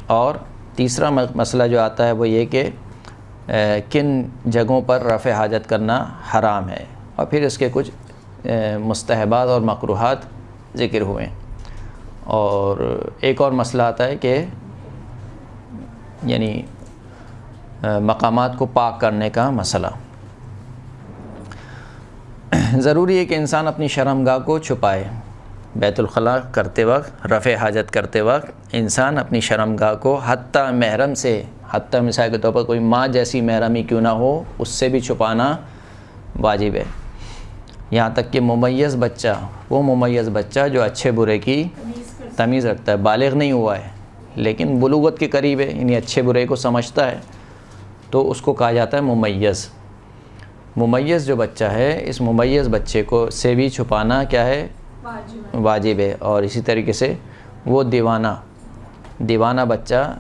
और तीसरा मसला जो आता है वो ये कि किन जगहों पर रफ़े हाजत करना हराम है, और फिर इसके कुछ मुस्तहबात और मकरूहात ज़िक्र हुए। और एक और मसला आता है कि यानी मकामात को पाक करने का मसला। ज़रूरी है कि इंसान अपनी शर्मगाह को छुपाए। बैतुल खला करते वक्त, रफ़े हाजत करते वक्त इंसान अपनी शर्मगाह को हत्ता महरम से, हत्ता मिसाल के तौर पर कोई माँ जैसी महरम ही क्यों ना हो, उससे भी छुपाना वाजिब है। यहाँ तक कि मुमय्यज़ बच्चा, वो मुमय्यज़ बच्चा जो अच्छे बुरे की तमीज़ रखता है, बालिग़ नहीं हुआ है लेकिन बुलूगत के करीब है, यानी अच्छे बुरे को समझता है, तो उसको कहा जाता है मुमय्यज़। मुमय्यज़ जो बच्चा है, इस मुमय्यज़ बच्चे को से भी छुपाना क्या है? वाजिब है। और इसी तरीके से वो दीवाना बच्चा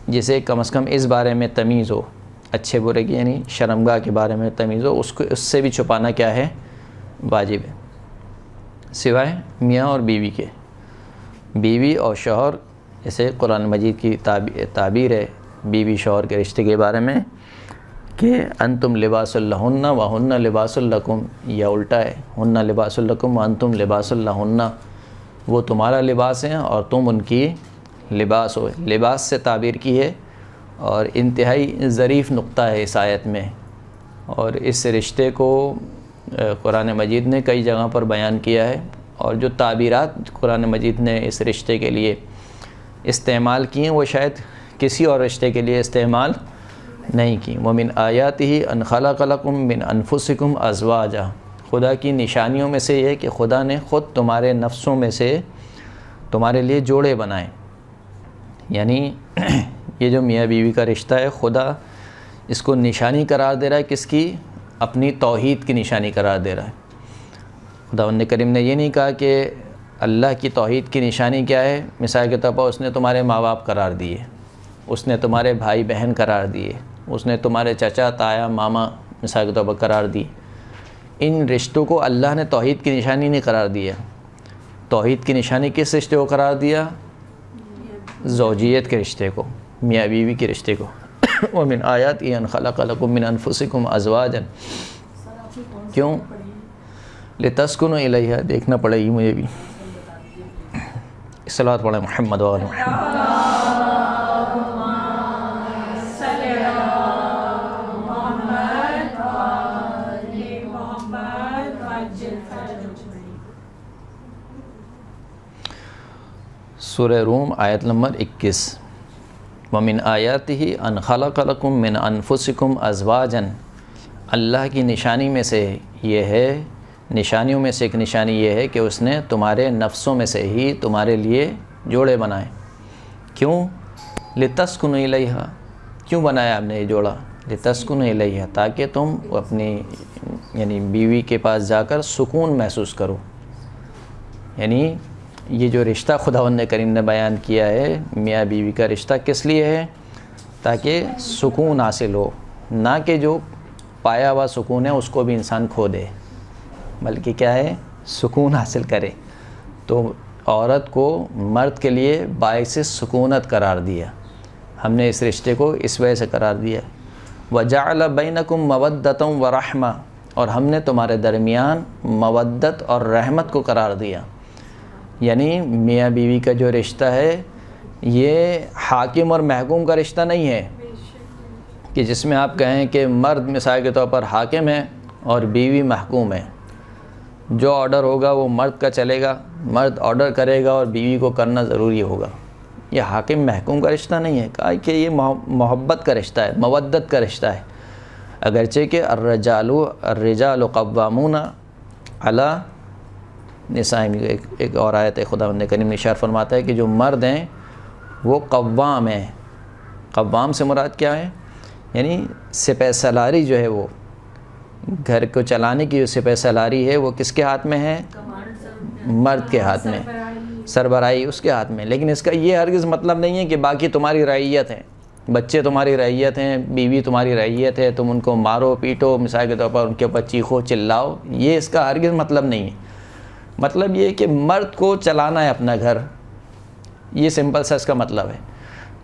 जिसे कम से कम इस बारे में तमीज़ हो, अच्छे बुरे की यानी शर्मगाह के बारे में तमीज़ हो, उसको उससे भी छुपाना क्या है? वाजिब है, सिवाय मियाँ और बीवी के। बीवी और शौहर, जैसे कुरान मजीद की ताबीर है बीवी शौहर के रिश्ते के बारे में कि अंतुम लिबासुल लहुन्ना व हुन्ना लिबासुल लकुम, या उल्टा है, हुन्ना लिबासुल लकुम व अंतुम लिबासुल लहुन्ना, वो तुम्हारा लिबास हैं और तुम उनकी लिबास हो। लिबास से ताबीर की है और इंतहाई ज़रीफ़ नुक्ता है इस आयत में, और इस रिश्ते को कुरान मजीद ने कई जगह पर बयान किया है, और जो ताबीरात कुरान मजीद ने इस रिश्ते के लिए इस्तेमाल की हैं वो शायद किसी और रिश्ते के लिए इस्तेमाल नहीं की। वमिन आयातिही अन खलक़ लकुम मिन अनफुसिकुम अज़वाजा, खुदा की निशानियों में से ये कि खुदा ने ख़ुद तुम्हारे नफ्सों में से तुम्हारे लिए जोड़े बनाए। यानी ये जो मियाँ बीवी का रिश्ता है, खुदा इसको निशानी करार दे रहा है, किसकी? अपनी तौहीद की निशानी करार दे रहा है। खुदावंद करीम ने ये नहीं कहा कि अल्लाह की तौहीद की निशानी क्या है, मिसाल के तौर पर उसने तुम्हारे माँ बाप करार दिए, उसने तुम्हारे भाई बहन करार दिए, उसने तुम्हारे चाचा ताया मामा मिसाल के तौर पर करार दी। इन रिश्तों को अल्लाह ने तौहीद की निशानी नहीं करार दिया। तौहीद की निशानी किस रिश्ते को करार दिया? ज़ौजियत के रिश्ते को, मियाँ बीवी के रिश्ते को। व मिन आयातिही अन खलक़ लकुम मिन अनफुसिकुम अज़वाजन, क्यों? लितस्कुनु इलैहा, देखना पड़ेगी मुझे भी। सलात पढ़े मोहम्मद व आले मोहम्मद। सूरह रूम आयत नंबर 21। वमिन आयातिही अन खलक़ लकुम मिन अनफुसिकुम अज़वाजन, अल्लाह की निशानी में से ये है, निशानियों में से एक निशानी ये है कि उसने तुम्हारे नफ्सों में से ही तुम्हारे लिए जोड़े बनाए। क्यों? लितस्कुनु इलैहा, क्यों बनाया आपने ये जोड़ा? लितस्कुनु इलैहा, ताकि तुम अपनी यानी बीवी के पास जाकर सुकून महसूस करो। यानी ये जो रिश्ता खुदावंद करीम ने बयान किया है, मियाँ बीवी का रिश्ता किस लिए है? ताकि सुकून हासिल हो, ना कि जो पाया हुआ सुकून है उसको भी इंसान खो दे, बल्कि क्या है, सुकून हासिल करे। तो औरत को मर्द के लिए बाइस सुकूनत करार दिया, हमने इस रिश्ते को इस वजह से करार दिया। वजअल बैनकुम मवद्दतम व रहमा, और हमने तुम्हारे दरमियान मवद्दत और रहमत को करार दिया। यानी मियाँ बीवी का जो रिश्ता है ये हाकिम और महकूम का रिश्ता नहीं है कि जिसमें आप कहें कि मर्द मिसाल के तौर पर हाकिम है और बीवी महकूम है। जो ऑर्डर होगा वो मर्द का चलेगा, मर्द ऑर्डर करेगा और बीवी को करना ज़रूरी होगा। यह हाकिम महकूम का रिश्ता नहीं है, कहा कि ये मोहब्बत का रिश्ता है, मवद्दत का रिश्ता है। अगरचे कि अर्रिजालु क़व्वामूना अला निसाइम, एक और आयत है खुदावंद करीम ने इशारा फरमाता है कि जो मर्द हैं वो कव्वाम हैं। कव्वाम से मुराद क्या है? यानी सिपह सलारी जो है, वो घर को चलाने की जो सिपह सलारी है वो किसके हाथ में है? मर्द के हाथ में, सरबराही उसके हाथ में। लेकिन इसका ये हरगिज़ मतलब नहीं है कि बाकी तुम्हारी रइयत हैं, बच्चे तुम्हारी रइयत हैं, बीवी तुम्हारी रइयत है, तुम उनको मारो पीटो, मिसाल के तौर पर उनके ऊपर चीखो चिल्लाओ, ये इसका हरगिज़ मतलब नहीं है। मतलब ये कि मर्द को चलाना है अपना घर, ये सिंपल सा इसका मतलब है।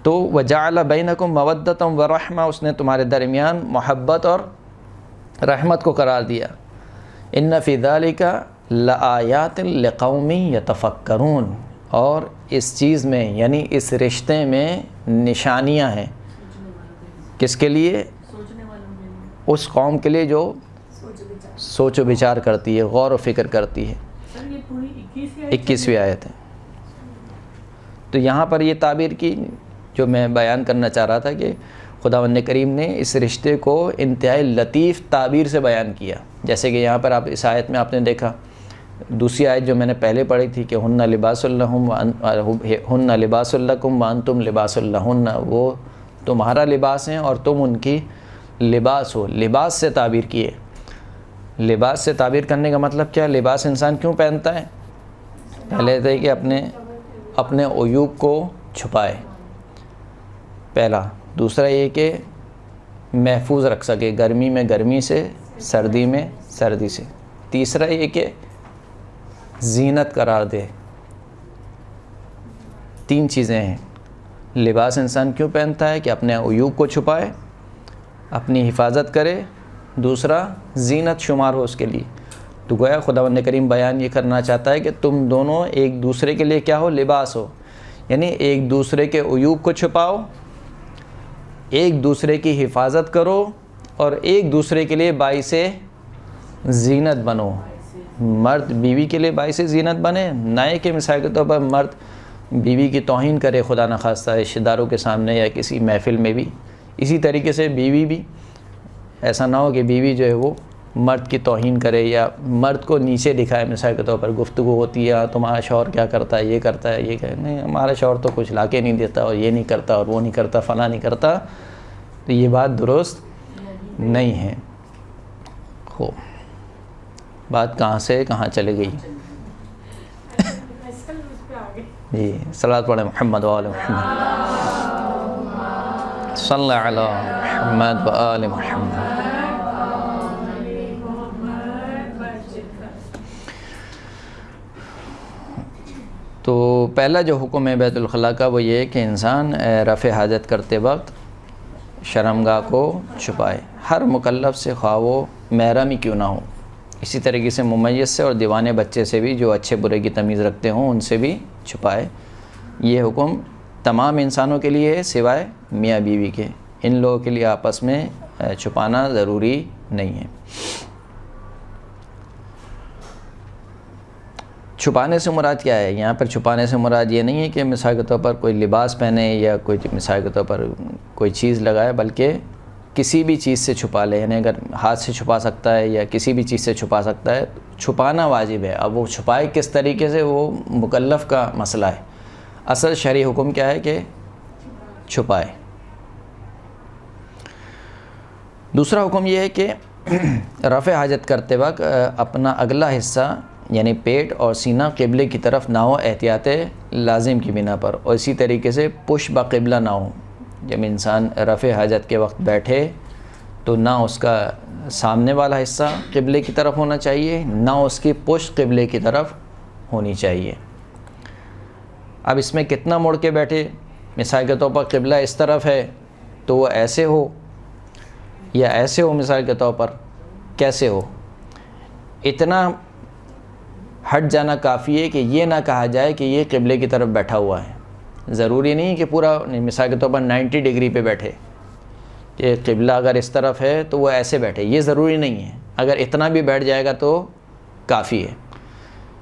तो वजअल बैनकुम मवद्दतम व रहमा, उसने तुम्हारे दरमियान मोहब्बत और रहमत को करार दिया। इन्न फ़ी ज़ालिका लआयातिन लिक़ौमिन यतफ़क्करून, और इस चीज़ में यानी इस रिश्ते में निशानियां हैं। किसके लिए? उस कौम के लिए जो सोच विचार करती है, गौर व फिक्र करती है। 21वीं आयत है। तो यहाँ पर ये ताबीर की जो मैं बयान करना चाह रहा था कि खुदावंद करीम ने इस रिश्ते को इंतहाई लतीफ़ ताबीर से बयान किया। जैसे कि यहाँ पर आप इस आयत में आपने देखा, दूसरी आयत जो मैंने पहले पढ़ी थी कि हुन्ना लिबासुल लहुम व अंतुम लिबासुल लहुन्ना, वो तुम्हारा लिबास हैं और तुम उनकी लिबास हो। लिबास से ताबीर किए। लिबास से ताबीर करने का मतलब क्या? लिबास इंसान क्यों पहनता है? पहले तो कि अपने उयूब को छुपाए, पहला। दूसरा ये कि महफूज रख सके, गर्मी में गर्मी से, सर्दी में सर्दी से। तीसरा ये कि जीनत करार दे। 3 चीज़ें हैं। लिबास इंसान क्यों पहनता है? कि अपने उयूब को छुपाए, अपनी हिफाजत करे, दूसरा जीनत शुमार हो उसके लिए। तो गोया खुदावंद करीम बयान ये करना चाहता है कि तुम दोनों एक दूसरे के लिए क्या हो? लिबास हो। यानी एक दूसरे के उयूब को छुपाओ, एक दूसरे की हिफाजत करो और एक दूसरे के लिए बाइसे जीनत बनो। मर्द बीवी के लिए बाइसे जीनत बने, ना कि मिसाल के तौर पर मर्द बीवी की तौहीन करे खुदा न खास्ता रिश्तेदारों के सामने या किसी महफिल में भी। इसी तरीके से बीवी भी, ऐसा ना हो कि बीवी जो है वो मर्द की तौहीन करे या मर्द को नीचे दिखाए। मिसाल के तौर पर गुफ्तगू होती है, तुम्हारा शौहर क्या करता है, ये करता है, ये कहे नहीं हमारा शौहर तो कुछ ला के नहीं देता और ये नहीं करता और वो नहीं करता, फ़लाँ नहीं करता। तो ये बात दुरुस्त नहीं है। हो बात कहाँ से कहाँ चली गई जी। सलात पढ़े मोहम्मद व आले मोहम्मद, सल्लल्लाहु अला मोहम्मद व आले मोहम्मद। तो पहला जो हुक्म है बैतुल खला का वो ये है कि इंसान रफ़ हाजत करते वक्त शर्मगाह को छुपाए, हर मुकल्लफ से, ख्वाह वो महरम ही क्यों ना हो। इसी तरीके से मुमय्यज़ से और दीवाने बच्चे से भी, जो अच्छे बुरे की तमीज़ रखते हों, उनसे भी छुपाए। ये हुक्म तमाम इंसानों के लिए है सिवाय मियाँ बीवी के। इन लोगों के लिए आपस में छुपाना ज़रूरी नहीं है। छुपाने से मुराद क्या है? यहाँ पर छुपाने से मुराद ये नहीं है कि मिसाल के तौर पर कोई लिबास पहने या कोई मिसाल के तौर पर कोई चीज़ लगाए, बल्कि किसी भी चीज़ से छुपा ले। यानी अगर हाथ से छुपा सकता है या किसी भी चीज़ से छुपा सकता है, छुपाना वाजिब है। अब वो छुपाए किस तरीके से, वो मुकल्लफ़ का मसला है। असल शरई हुक्म क्या है कि छुपाए। दूसरा हुक्म यह है कि रफ़े हाजत करते वक्त अपना अगला हिस्सा यानी पेट और सीना क़िबले की तरफ ना हो, एहतियात लाजिम की बिना पर। और इसी तरीके से पुश ब क़िबला ना हो। जब इंसान रफ़े हाजत के वक्त बैठे तो ना उसका सामने वाला हिस्सा क़िबले की तरफ होना चाहिए, ना उसकी पुश क़िबले की तरफ होनी चाहिए। अब इसमें कितना मुड़ के बैठे, मिसाल के तौर पर क़िबला इस तरफ है तो वो ऐसे हो या ऐसे हो, मिसाल के तौर पर कैसे हो, इतना हट जाना काफ़ी है कि ये ना कहा जाए कि ये क़िबले की तरफ बैठा हुआ है। ज़रूरी नहीं कि पूरा, मिसाल के तौर पर 90 डिग्री पे बैठे, कि क़िबला अगर इस तरफ है तो वो ऐसे बैठे, ये ज़रूरी नहीं है। अगर इतना भी बैठ जाएगा तो काफ़ी है।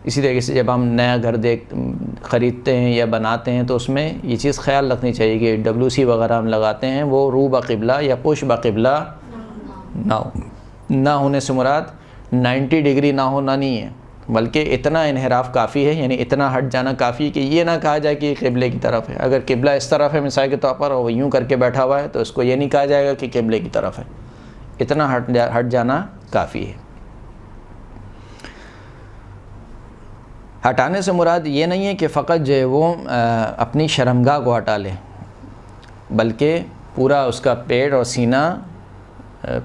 इसी तरीके से जब हम नया घर ख़रीदते हैं या बनाते हैं तो उसमें ये चीज़ ख्याल रखनी चाहिए कि WC वगैरह हम लगाते हैं वो रू ब क़िबला या पुश ब क़िबला ना होने से मुराद 90 डिग्री ना होना नहीं है, बल्कि इतना इन्हिराफ काफ़ी है, यानी इतना हट जाना काफ़ी है कि ये ना कहा जाए कि ये क़िबले की तरफ है। अगर क़िबला इस तरफ है मिसाल के तौर पर और यूँ करके बैठा हुआ है तो इसको ये नहीं कहा जाएगा कि क़िबले की तरफ है। इतना हट जाना काफ़ी है। हटाने से मुराद ये नहीं है कि फ़कत जो है वो अपनी शर्मगाह को हटा ले, बल्कि पूरा उसका पेट और सीना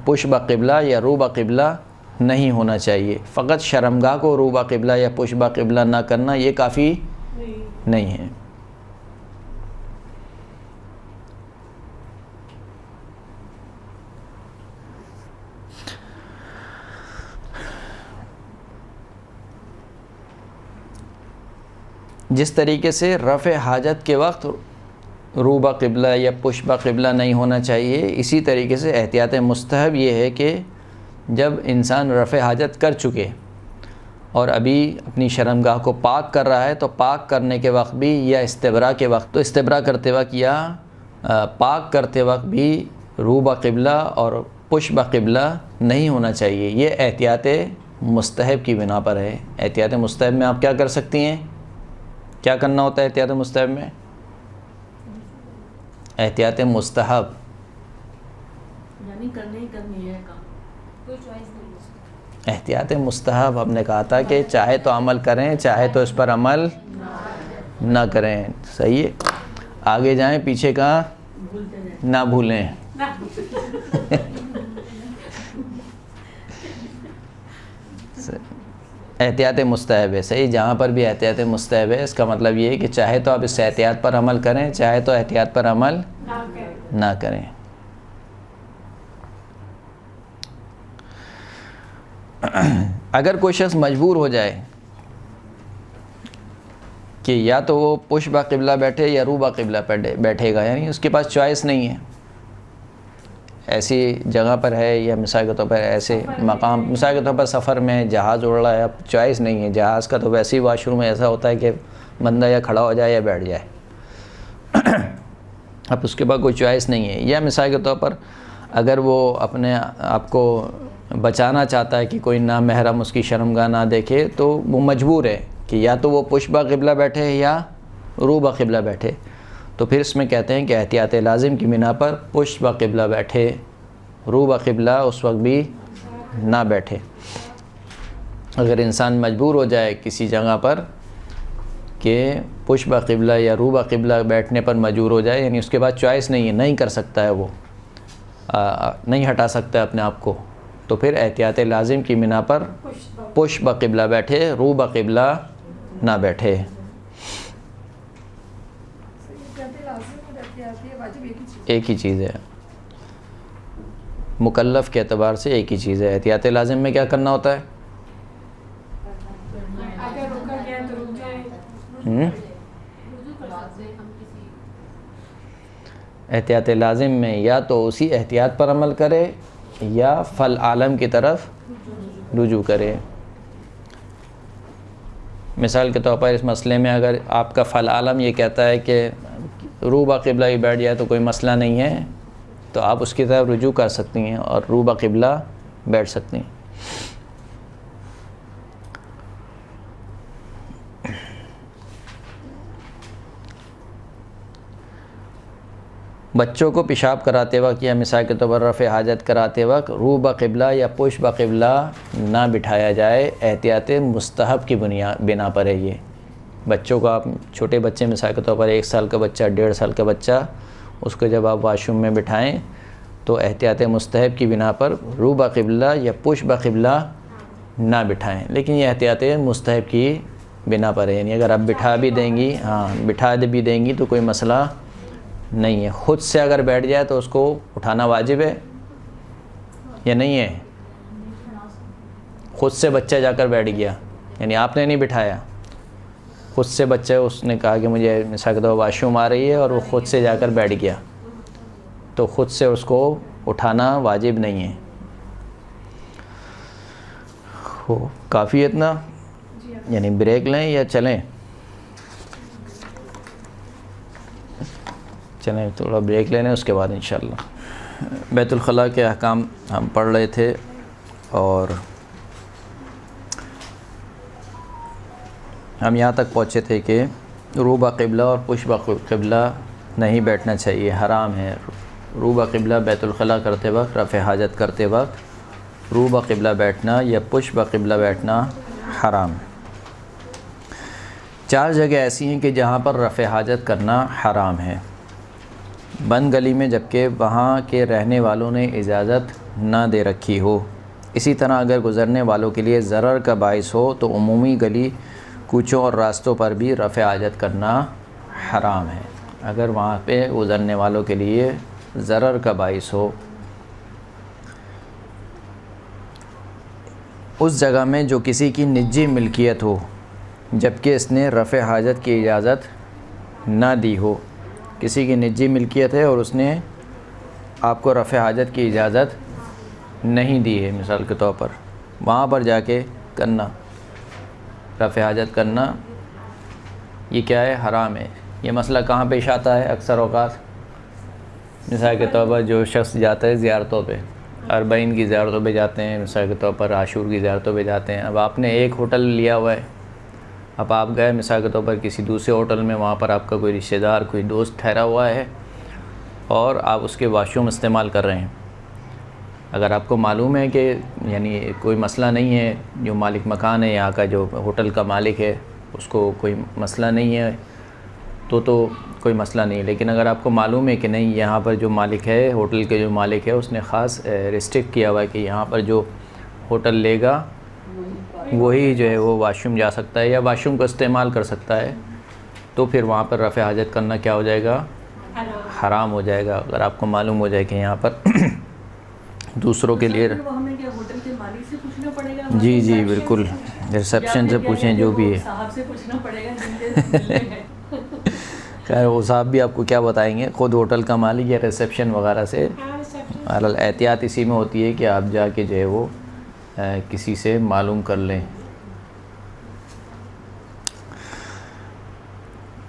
पुश ब क़िबला या रू ब क़िबला नहीं होना चाहिए। फ़कत शर्मगाह को रू ब क़िबला या पुश ब क़िबला ना करना ये काफ़ी नहीं है। जिस तरीके से रफ़े हाजत के वक्त रू ब क़िबला या पुश ब क़िबला नहीं होना चाहिए, इसी तरीके से एहतियात मुस्तहब ये है कि जब इंसान रफ़े हाजत कर चुके और अभी अपनी शर्मगाह को पाक कर रहा है तो पाक करने के वक्त भी या इस्तिब्रा के वक्त, तो इस्तिब्रा करते वक्त या पाक करते वक्त भी रू ब क़िबला और पुश ब क़िबला नहीं होना चाहिए। ये एहतियात मुस्तहब की बिना पर है। एहतियात मुस्तहब में आप क्या कर सकती हैं? क्या करना होता है एहतियात मुस्तहब में? एहतियात मुस्तहब यानी करनी ही करनी है काम, कोई चॉइस नहीं है। एहतियात मुस्तहब हमने कहा था कि चाहे तो अमल करें, चाहे तो इस पर अमल ना करें। सही है, आगे जाएं, पीछे का भूलते जाए ना भूलें। एहतियात मुस्तहब है। सही, जहाँ पर भी एहतियात मुस्तहब है इसका मतलब ये है कि चाहे तो आप इस एहतियात पर अमल करें, चाहे तो एहतियात पर अमल ना करें। अगर कोई शख्स मजबूर हो जाए कि या तो वो पुश ब क़िबला बैठे या रू ब क़िबला बैठेगा, यानी उसके पास चॉइस नहीं है, ऐसी जगह पर है या मिसाल के तौर पर ऐसे मकाम, मिसाल के तौर पर सफ़र में जहाज़ उड़ रहा है, अब चॉइस नहीं है। जहाज़ का तो वैसे ही वाशरूम ऐसा होता है कि बंदा या खड़ा हो जाए या बैठ जाए, अब उसके बाद कोई चॉइस नहीं है। या मिसाल के तौर पर अगर वो अपने आप को बचाना चाहता है कि कोई ना महरम उसकी शर्मगाह ना देखे, तो वो मजबूर है कि या तो वो पुश ब क़िबला बैठे या रू ब क़िबला बैठे। तो फिर इसमें कहते हैं कि एहतियात लाजिम की बिना पर पुश ब क़िबला बैठे, रू ब क़िबला उस वक्त भी ना बैठे। अगर इंसान मजबूर हो जाए किसी जगह पर कि पुश ब क़िबला या रू ब क़िबला बैठने पर मजबूर हो जाए, यानी उसके बाद चॉइस नहीं है, नहीं कर सकता है, वो नहीं हटा सकता है अपने आप को, तो फिर एहतियात लाजिम की बिना पर पुश ब क़िबला बैठे, रू ब क़िबला ना बैठे। एक ही चीज़ है, मुकल्लफ़ के एतबार से एक ही चीज़ है। एहतियात लाजिम में क्या करना होता है? अगर रुका गया तो रुक जाए, रुजू कर सकते हैं हम किसी। एहतियात लाजिम में या तो उसी एहतियात पर अमल करे या फ़ल आलम की तरफ रुजू करे। मिसाल के तौर पर इस मसले में अगर आपका फ़ल आलम ये कहता है कि रूबा क़िबला ही बैठ जाए तो कोई मसला नहीं है, तो आप उसकी तरफ रुजू कर सकती हैं और रूबा क़िबला बैठ सकती हैं। बच्चों को पेशाब कराते वक्त या मिसाल के तौर पर रफ़े हाजत कराते वक्त रू ब क़िबला या पुश ब क़िबला ना बिठाया जाए, एहतियात मुस्तहब की बिना पर है ये। बच्चों को आप छोटे बच्चे मिसाल के तौर पर 1 साल का बच्चा, 1.5 साल का बच्चा, उसको जब आप वाशरूम में बिठाएं तो एहतियात मुस्तहब की बिना पर रू ब क़िबला या पुश ब क़िबला ना बिठाएं, लेकिन ये एहतियात मुस्तहब की बिना पर है। यानी अगर आप बिठा भी देंगी, बिठा भी देंगी तो कोई मसला नहीं है। ख़ुद से अगर बैठ जाए तो उसको उठाना वाजिब है या नहीं है? ख़ुद से बच्चा जाकर बैठ गया, यानी आपने नहीं बिठाया, ख़ुद से बच्चा उसने कहा कि मुझे मिसाल के तौर पर वाशरूम आ रही है और वो ख़ुद से जाकर बैठ गया, तो ख़ुद से उसको उठाना वाजिब नहीं है। हो काफ़ी इतना, यानी ब्रेक लें या चलें? चलें थोड़ा ब्रेक लेने, उसके बाद इंशाअल्लाह बैतुल खला के अहकाम हम पढ़ रहे थे और हम यहाँ तक पहुँचे थे कि रू ब क़िबला और पुश ब क़िबला नहीं बैठना चाहिए, हराम है। रू ब क़िबला बैतुल खला करते वक्त, रफ़े हाजत करते वक्त रू ब क़िबला बैठना या पुश ब क़िबला बैठना हराम है। 4 जगह ऐसी हैं कि जहाँ पर रफ़े हाजत करना हराम है। बंद गली में, जबकि वहाँ के रहने वालों ने इजाज़त ना दे रखी हो। इसी तरह अगर गुज़रने वालों के लिए ज़रर का बाइस हो तो उमूमी गली, कूचों और रास्तों पर भी रफ़े हाजत करना हराम है। अगर वहाँ पे गुज़रने वालों के लिए ज़रर का बाइस हो, उस जगह में जो किसी की निजी मिल्कियत हो, जबकि इसने रफ़े हाजत की इजाज़त ना दी हो। किसी की निजी मिल्कियत है और उसने आपको रफ़े हाजत की इजाज़त नहीं दी है, मिसाल के तौर पर वहाँ पर जाके करना, रफ़े हाजत करना, ये क्या है? हराम है। ये मसला कहाँ पेश आता है? अक्सर औक़ात मिसाल के तौर पर जो शख्स जाता है ज़ियारतों पे, अरबईन की ज़ियारतों पे जाते हैं, मिसाल के तौर पर आशूर की ज़ियारतों पे जाते हैं। अब आपने एक होटल लिया हुआ है, अब आप गए मिसाल के तौर पर किसी दूसरे होटल में, वहाँ पर आपका कोई रिश्तेदार, कोई दोस्त ठहरा हुआ है और आप उसके वाशरूम इस्तेमाल कर रहे हैं। अगर आपको मालूम है कि यानी कोई मसला नहीं है, जो मालिक मकान है, यहाँ का जो होटल का मालिक है, उसको कोई मसला नहीं है तो कोई मसला नहीं। लेकिन अगर आपको मालूम है कि नहीं, यहाँ पर जो मालिक है, होटल के जो मालिक है, उसने ख़ास रिस्ट्रिक्ट किया हुआ है कि यहाँ पर जो होटल लेगा वही जो है वो वाशरूम जा सकता है या वाशरूम को इस्तेमाल कर सकता है, तो फिर वहाँ पर रफ़े हाजत करना क्या हो जाएगा? हराम हो जाएगा। अगर आपको मालूम हो जाए कि यहाँ पर दूसरों के लिए, हमें क्या होटल के मालिक से पूछना पड़ेगा? जी बिल्कुल, रिसेप्शन से पूछें, जो भी है, साहब से पूछना पड़ेगा। खैर वो साहब भी आपको क्या बताएंगे, ख़ुद होटल का मालिक या रिसेप्शन वगैरह से। एहतियात इसी में होती है कि आप जाके जो है वो किसी से मालूम कर लें।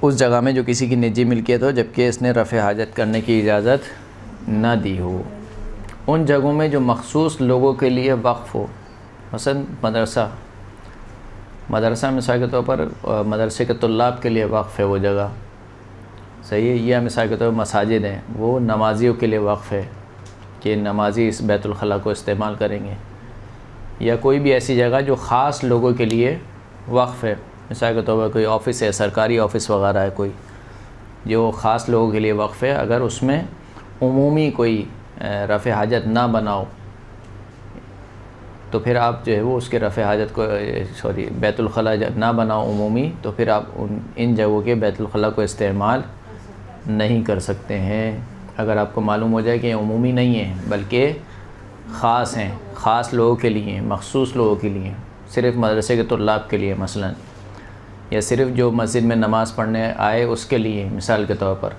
उस जगह में जो किसी की निजी मिल्कियत हो, जबकि इसने रफ़े हाजत करने की इजाज़त ना दी हो। उन जगहों में जो मखसूस लोगों के लिए वक्फ़ हो, मसलन मदरसा मिसाल के तौर पर मदरसे के तुल्लाब के लिए वक्फ़ है वो जगह, सही है। या मिसाल के तौर पर मसाजिद हैं, वो नमाजियों के लिए वक्फ़ है कि नमाजी इस बैतुल खला को इस्तेमाल करेंगे। या कोई भी ऐसी जगह जो ख़ास लोगों के लिए वक्फ़ है, मिसाल के तौर पर कोई ऑफ़िस है, सरकारी ऑफ़िस वगैरह है, कोई जो ख़ास लोगों के लिए वक्फ़ है, अगर उसमें उमूमी कोई रफ़े हाजत ना बनाओ तो फिर आप जो है वो उसके रफ़े हाजत को बैतुल खला ना बनाओ उमूमी, तो फिर आप इन जगहों के बैतुल खला को इस्तेमाल नहीं कर सकते हैं। अगर आपको मालूम हो जाए कि उमूमी नहीं है बल्कि ख़ास हैं, ख़ास लोगों के लिए, मखसूस लोगों के लिए, सिर्फ़ मदरसे के तुल्लाब के लिए मसलन, या सिर्फ़ जो मस्जिद में नमाज़ पढ़ने आए उसके लिए मिसाल के तौर पर,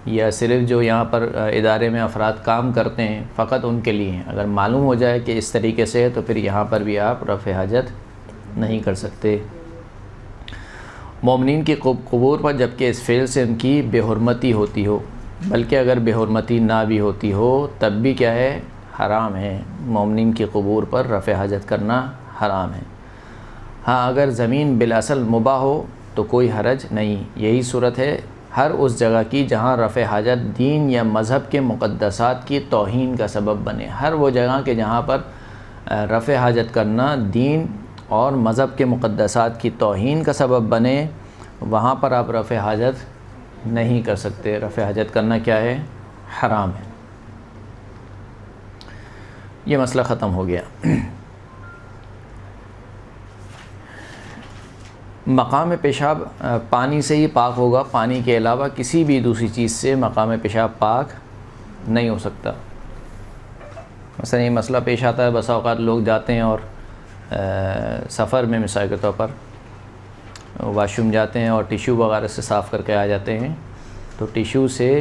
या सिर्फ़ जो यहाँ पर इदारे में अफराद काम करते हैं फ़कत उनके लिए, अगर मालूम हो जाए कि इस तरीके से है तो फिर यहाँ पर भी आप रफ़े हाजत नहीं कर सकते। मोमिनीन की क़ुबूर पर जबकि इस फ़ेल से उनकी बेहुरमती होती हो, बल्कि अगर बेहुरमती ना भी होती हो तब भी क्या है, हराम है। मोमिनीन की क़ुबूर पर रफ़े हाजत करना हराम है। हाँ, अगर ज़मीन बिलासल मुबाह हो तो कोई हरज नहीं। यही सूरत है हर उस जगह की जहाँ रफ़े हाजत दीन या मज़हब के मुक़द्दसात की तौहीन का सबब बने। हर वो जगह के जहाँ पर रफ़े हाजत करना दीन और मज़हब के मुक़द्दसात की तौहीन का सबब बने, वहाँ पर आप रफ़े हाजत नहीं कर सकते। रफ़े हाजत करना क्या है, हराम है। ये मसला ख़त्म हो गया। मकाम पेशाब पानी से ही पाक होगा, पानी के अलावा किसी भी दूसरी चीज़ से मकाम पेशाब पाक नहीं हो सकता। मसलन ये मसला पेश आता है, बसा औक़ात लोग जाते हैं और सफ़र में मिसाल के तौर पर वाशरूम जाते हैं और टिशू वगैरह से साफ़ करके आ जाते हैं, तो टिशू से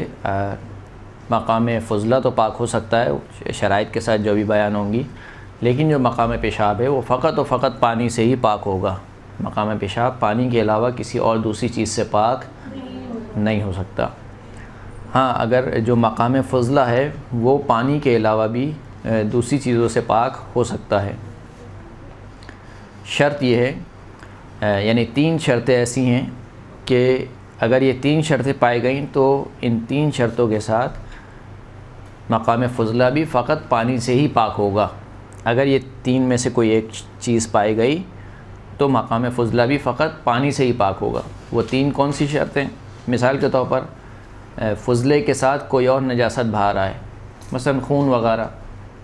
मकाम फ़ुज़ला तो पाक हो सकता है शराइत के साथ जो भी बयान होंगी, लेकिन जो मकाम पेशाब है वो फ़कत और फ़कत पानी से ही पाक होगा। मकाम पेशाब पानी के अलावा किसी और दूसरी चीज़ से पाक नहीं हो सकता। हाँ, अगर जो मकाम फ़ुज़ला है वो पानी के अलावा भी दूसरी चीज़ों से पाक हो सकता है। शर्त ये है, यानी 3 शर्तें ऐसी हैं कि अगर ये 3 शर्तें पाई गई तो इन 3 शर्तों के साथ मकाम फ़ुज़ला भी फ़कत पानी से ही पाक होगा। अगर ये 3 में से कोई एक चीज़ पाई गई तो मकाम फ़ुज़ला भी फ़कत पानी से ही पाक होगा। वो 3 कौन सी शर्तें? मिसाल के तौर पर फ़ुज़ले के साथ कोई और नजासत बाहर आए, मसलन खून वगैरह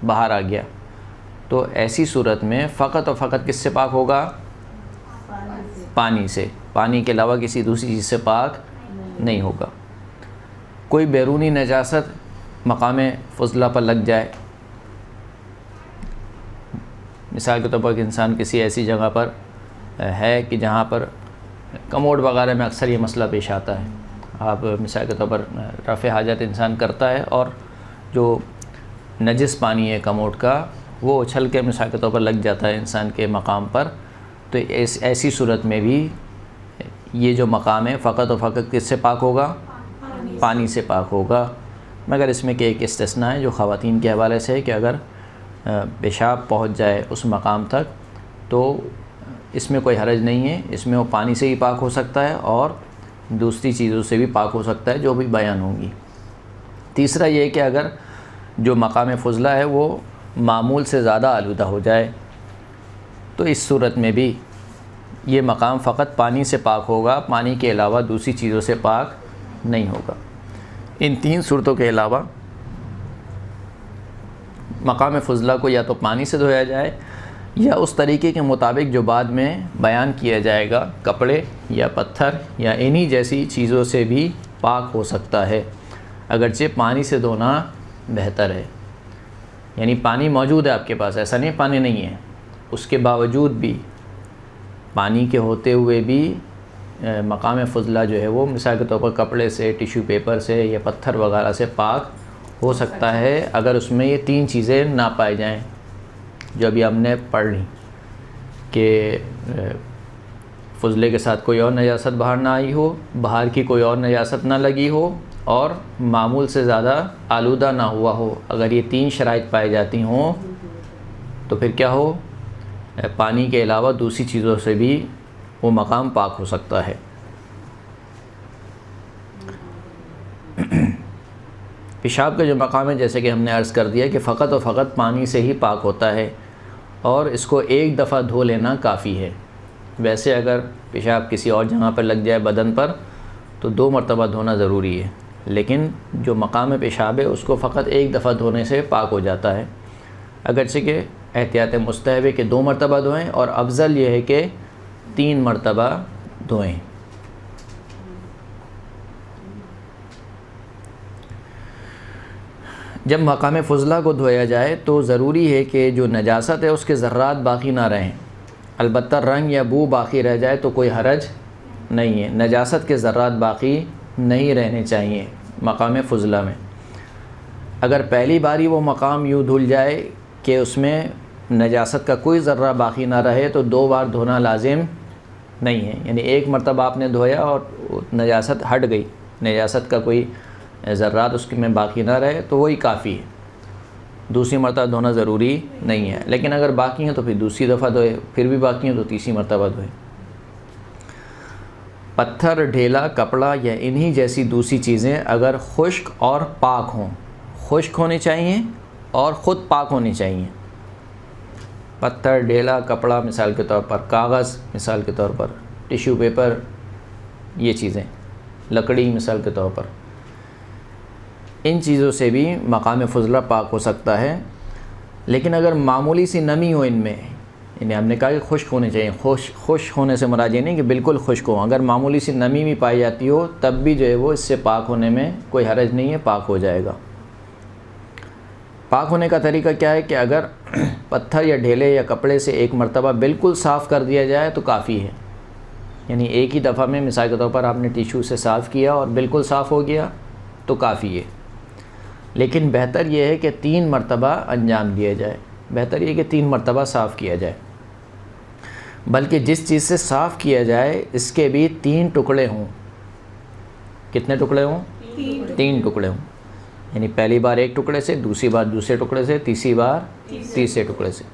बाहर आ गया, तो ऐसी सूरत में फ़कत और फ़कत किससे पाक होगा? पानी से। पानी के अलावा किसी दूसरी चीज़ से पाक नहीं होगा। कोई बैरूनी नजासत मकाम फ़ुज़ला पर लग जाए, मिसाल के तौर पर इंसान किसी ऐसी जगह पर है कि जहाँ पर कमोड वगैरह में अक्सर ये मसला पेश आता है। आप मिसाल के तौर पर रफ़े हाजत इंसान करता है और जो नजिस पानी है कमोड का वो उछल के मिसाल के तौर पर लग जाता है इंसान के मकाम पर, तो ऐसी सूरत में भी ये जो मकाम है फ़कत और फ़कत किससे पाक होगा? पानी से पाक होगा। मगर इसमें कि एक इस्तिस्ना है जो ख़वातीन के हवाले से है कि अगर पेशाब पहुँच जाए उस मकाम तक तो इसमें कोई हरज नहीं है। इसमें वो पानी से ही पाक हो सकता है और दूसरी चीज़ों से भी पाक हो सकता है जो भी बयान होंगी। तीसरा ये कि अगर जो मकाम फ़ुज़ला है वो मामूल से ज़्यादा आलूदा हो जाए तो इस सूरत में भी ये मकाम फ़कत पानी से पाक होगा, पानी के अलावा दूसरी चीज़ों से पाक नहीं होगा। इन 3 सूरतों के अलावा मकाम फ़ुज़ला को या तो पानी से धोया जाए या उस तरीके के मुताबिक जो बाद में बयान किया जाएगा, कपड़े या पत्थर या इन्हीं जैसी चीज़ों से भी पाक हो सकता है। अगरचे पानी से धोना बेहतर है, यानी पानी मौजूद है आपके पास, ऐसा नहीं पानी नहीं है, उसके बावजूद भी पानी के होते हुए भी मकाम फ़ुज़ला जो है वो मिसाल के तौर पर कपड़े से, टिश्यू पेपर से या पत्थर वगैरह से पाक हो सकता है अगर उसमें ये 3 चीज़ें ना पाई जाएं जो अभी हमने पढ़ ली कि फ़ुज़ले के साथ कोई और नजासत बाहर ना आई हो, बाहर की कोई और नजासत ना लगी हो और मामूल से ज़्यादा आलूदा ना हुआ हो। अगर ये 3 शराइत पाई जाती हों तो फिर क्या हो, पानी के अलावा दूसरी चीज़ों से भी वो मकाम पाक हो सकता है। पेशाब का जो मकाम है जैसे कि हमने अर्ज़ कर दिया कि फ़कत और फ़कत पानी से ही पाक होता है और इसको एक दफ़ा धो लेना काफ़ी है। वैसे अगर पेशाब किसी और जगह पर लग जाए बदन पर तो 2 मरतबा धोना ज़रूरी है, लेकिन जो मकाम पेशाब है उसको फ़कत एक दफ़ा धोने से पाक हो जाता है। अगरचे कि एहतियात मुस्तहब है कि 2 मरतबा धोएं और अफजल ये है कि 3 मरतबा धोएं। जब मकाम फ़ुज़ला को धोया जाए तो ज़रूरी है कि जो नजासत है उसके ज़र्रात बाकी ना रहें। अलबत्ता रंग या बू बाकी रह जाए तो कोई हरज नहीं है, नजासत के ज़र्रात बाकी नहीं रहने चाहिए मकाम फ़ुज़ला में। अगर पहली बारी वो मकाम यूँ धुल जाए कि उसमें नजासत का कोई ज़र्रा बाकी ना रहे तो 2 बार धोना लाजिम नहीं है। यानी एक मरतबा आपने धोया और नजासत हट गई, नजासत का कोई ज़र्रात उसके में बाकी ना रहे तो वही काफ़ी है, दूसरी मरतबा धोना ज़रूरी नहीं है। लेकिन अगर बाकी हैं तो फिर दूसरी दफ़ा धोए, फिर भी बाकी हैं तो तीसरी मरतबा धोए। पत्थर, ढेला, कपड़ा या इन्हीं जैसी दूसरी चीज़ें अगर खुश्क और पाक हों, खुश्क होनी चाहिए और ख़ुद पाक होनी चाहिए। पत्थर, ढेला, कपड़ा मिसाल के तौर पर, कागज़ मिसाल के तौर पर, टिश्यू पेपर, ये चीज़ें, लकड़ी मिसाल के तौर पर, इन चीज़ों से भी मकाम फ़ुज़ला पाक हो सकता है। लेकिन अगर मामूली सी नमी हो इनमें, यानी हमने कहा कि खुश्क होने चाहिए, खुश्क होने से मुराद ये नहीं कि बिल्कुल खुश्क हो, अगर मामूली सी नमी भी पाई जाती हो तब भी जो है वो इससे पाक होने में कोई हरज नहीं है, पाक हो जाएगा। पाक होने का तरीका क्या है कि अगर पत्थर या ढेले या कपड़े से एक मरतबा बिल्कुल साफ़ कर दिया जाए तो काफ़ी है। यानी एक ही दफ़ा में मिसाल के तौर पर आपने टिश्यू से साफ़ किया और बिल्कुल साफ़ हो गया तो काफ़ी है। लेकिन बेहतर यह है कि 3 मरतबा अंजाम दिया जाए, बेहतर ये कि 3 मरतबा साफ़ किया जाए, बल्कि जिस चीज़ से साफ़ किया जाए इसके भी 3 टुकड़े हों। कितने टुकड़े हों? 3 टुकड़े हों। यानी पहली बार एक टुकड़े से, दूसरी बार दूसरे टुकड़े से, तीसरी बार तीसरे टुकड़े से।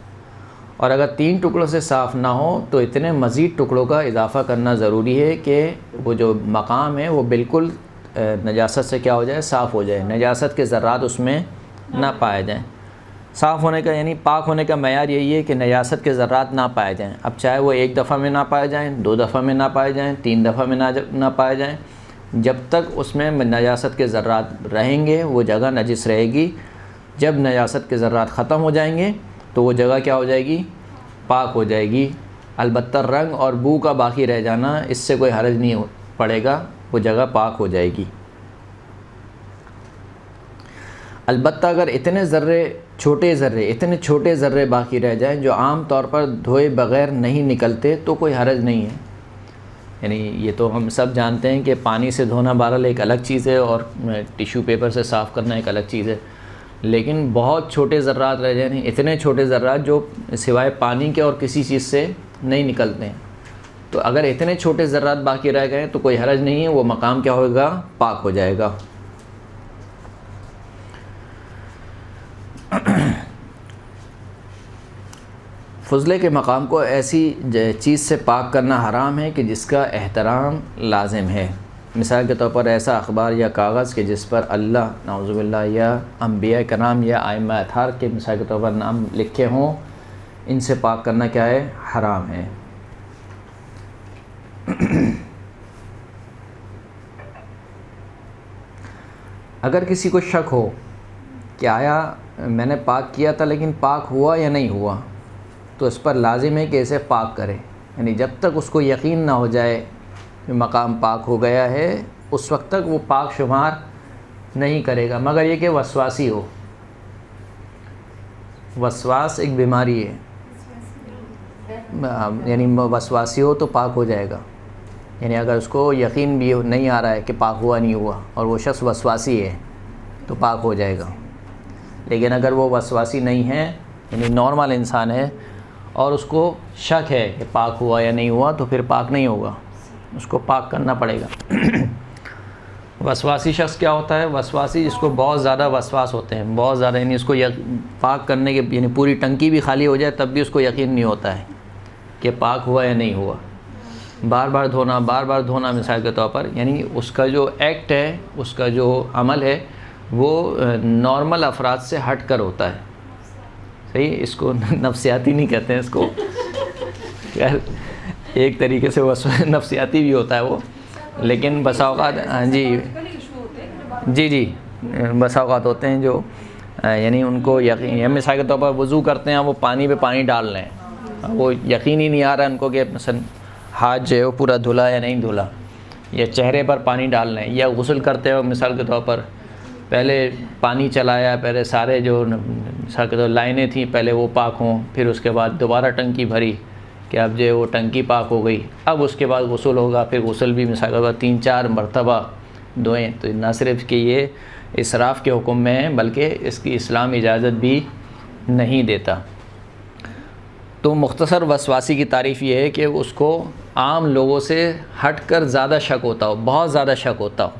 और अगर 3 टुकड़ों से साफ़ ना हो तो इतने मज़ीद टुकड़ों का इजाफ़ा करना ज़रूरी है कि वो जो मकाम है वो बिल्कुल नजासत से क्या हो जाए, साफ़ हो जाए, नजासत के ज़र्रात उसमें ना पाए जाएँ। साफ़ होने का यानी पाक होने का मयार यही है कि नजासत के ज़र्रात ना पाए जाएँ। अब चाहे वो एक दफ़ा में ना पाए जाएँ, 2 दफ़ा में ना पाए जाएँ, 3 दफ़ा में ना पाए जाएँ, जब तक उसमें नजासत के ज़र्रात रहेंगे वो जगह नजिस रहेगी। जब नजासत के ज़र्रात ख़त्म हो जाएंगे तो वो जगह क्या हो जाएगी, पाक हो जाएगी। अलबत्ता रंग और बू का बाकी रह जाना, इससे कोई हरज नहीं पड़ेगा, वो जगह पाक हो जाएगी। अलबत्ता अगर इतने छोटे ज़र्रे बाकी रह जाएं जो आम तौर पर धोए बग़ैर नहीं निकलते तो कोई हरज नहीं है। यानी ये तो हम सब जानते हैं कि पानी से धोना बहरहाल एक अलग चीज़ है और टिश्यू पेपर से साफ़ करना एक अलग चीज़ है। लेकिन बहुत छोटे ज़र्रात रह जाए, इतने छोटे ज़र्रात जो सिवाय पानी के और किसी चीज़ से नहीं निकलते हैं, तो अगर इतने छोटे ज़र्रात बाकी रह गए तो कोई हरज नहीं है, वो मकाम क्या होगा, पाक हो जाएगा। फ़ुज़ले के मकाम को ऐसी चीज़ से पाक करना हराम है कि जिसका एहतराम लाजिम है। मिसाल के तौर पर ऐसा अखबार या कागज़ के जिस पर अल्लाह नाउज़ुबिल्लाह या अम्बिया कराम या आइम्मा अथहार के मिसाल के तौर पर नाम लिखे हों, इनसे पाक करना क्या है, हराम है। अगर किसी को शक हो कि आया मैंने पाक किया था लेकिन पाक हुआ या नहीं हुआ, तो इस पर लाजिम है कि इसे पाक करे। यानी जब तक उसको यकीन ना हो जाए कि मकाम पाक हो गया है उस वक्त तक वो पाक शुमार नहीं करेगा, मगर ये कि वसवासी हो। वसवास एक बीमारी है, यानी वसवासी हो तो पाक हो जाएगा। यानी अगर उसको यकीन भी नहीं आ रहा है कि पाक हुआ नहीं हुआ और वो शख्स वसवासी है तो पाक हो जाएगा। लेकिन अगर वो वसवासी नहीं है, यानी नॉर्मल इंसान है और उसको शक है कि पाक हुआ या नहीं हुआ, तो फिर पाक नहीं होगा, उसको पाक करना पड़ेगा। वसवासी शख्स क्या होता है, वसवासी जिसको बहुत ज़्यादा वसवास होते हैं, बहुत ज़्यादा, यानी इसको पाक करने के यानी पूरी टंकी भी खाली हो जाए तब भी उसको यकीन नहीं होता है कि पाक हुआ या नहीं हुआ। बार बार धोना मिसाल के तौर पर, यानी उसका जो एक्ट है, उसका जो अमल है वो नॉर्मल अफराद से हट कर होता है। सही, इसको नफ्सियाती नहीं कहते हैं इसको, यार एक तरीके से वो नफ्सियाती भी होता है वो, लेकिन बसा औक़ात, हाँ जी बसा औक़ात होते हैं जो यानी उनको यकीन, या मिसाल के तौर पर वज़ू करते हैं, वो पानी पे पानी डाल रहे हैं, वो यकीन ही नहीं आ रहा है उनको कि मसलन हाथ जो है वो पूरा धुला या नहीं धुला, या चेहरे पर पानी डाल रहे हैं, या गुस्ल करते हो मिसाल के तौर पर पहले पानी चलाया, पहले सारे जो मिसाल के तौर लाइनें थी पहले वो पाक हों, फिर उसके बाद दोबारा टंकी भरी कि अब जो वो टंकी पाक हो गई, अब उसके बाद गुस्ल होगा, फिर गुस्ल भी मिसाल के बाद 3-4 मरतबा धोएँ। तो ना सिर्फ कि ये इसराफ़ के हुक्म में है बल्कि इसकी इस्लाम इजाज़त भी नहीं देता। तो मुख्तसर वसवासी की तारीफ़ ये है कि उसको आम लोगों से हटकर ज़्यादा शक होता हो, बहुत ज़्यादा शक होता हो।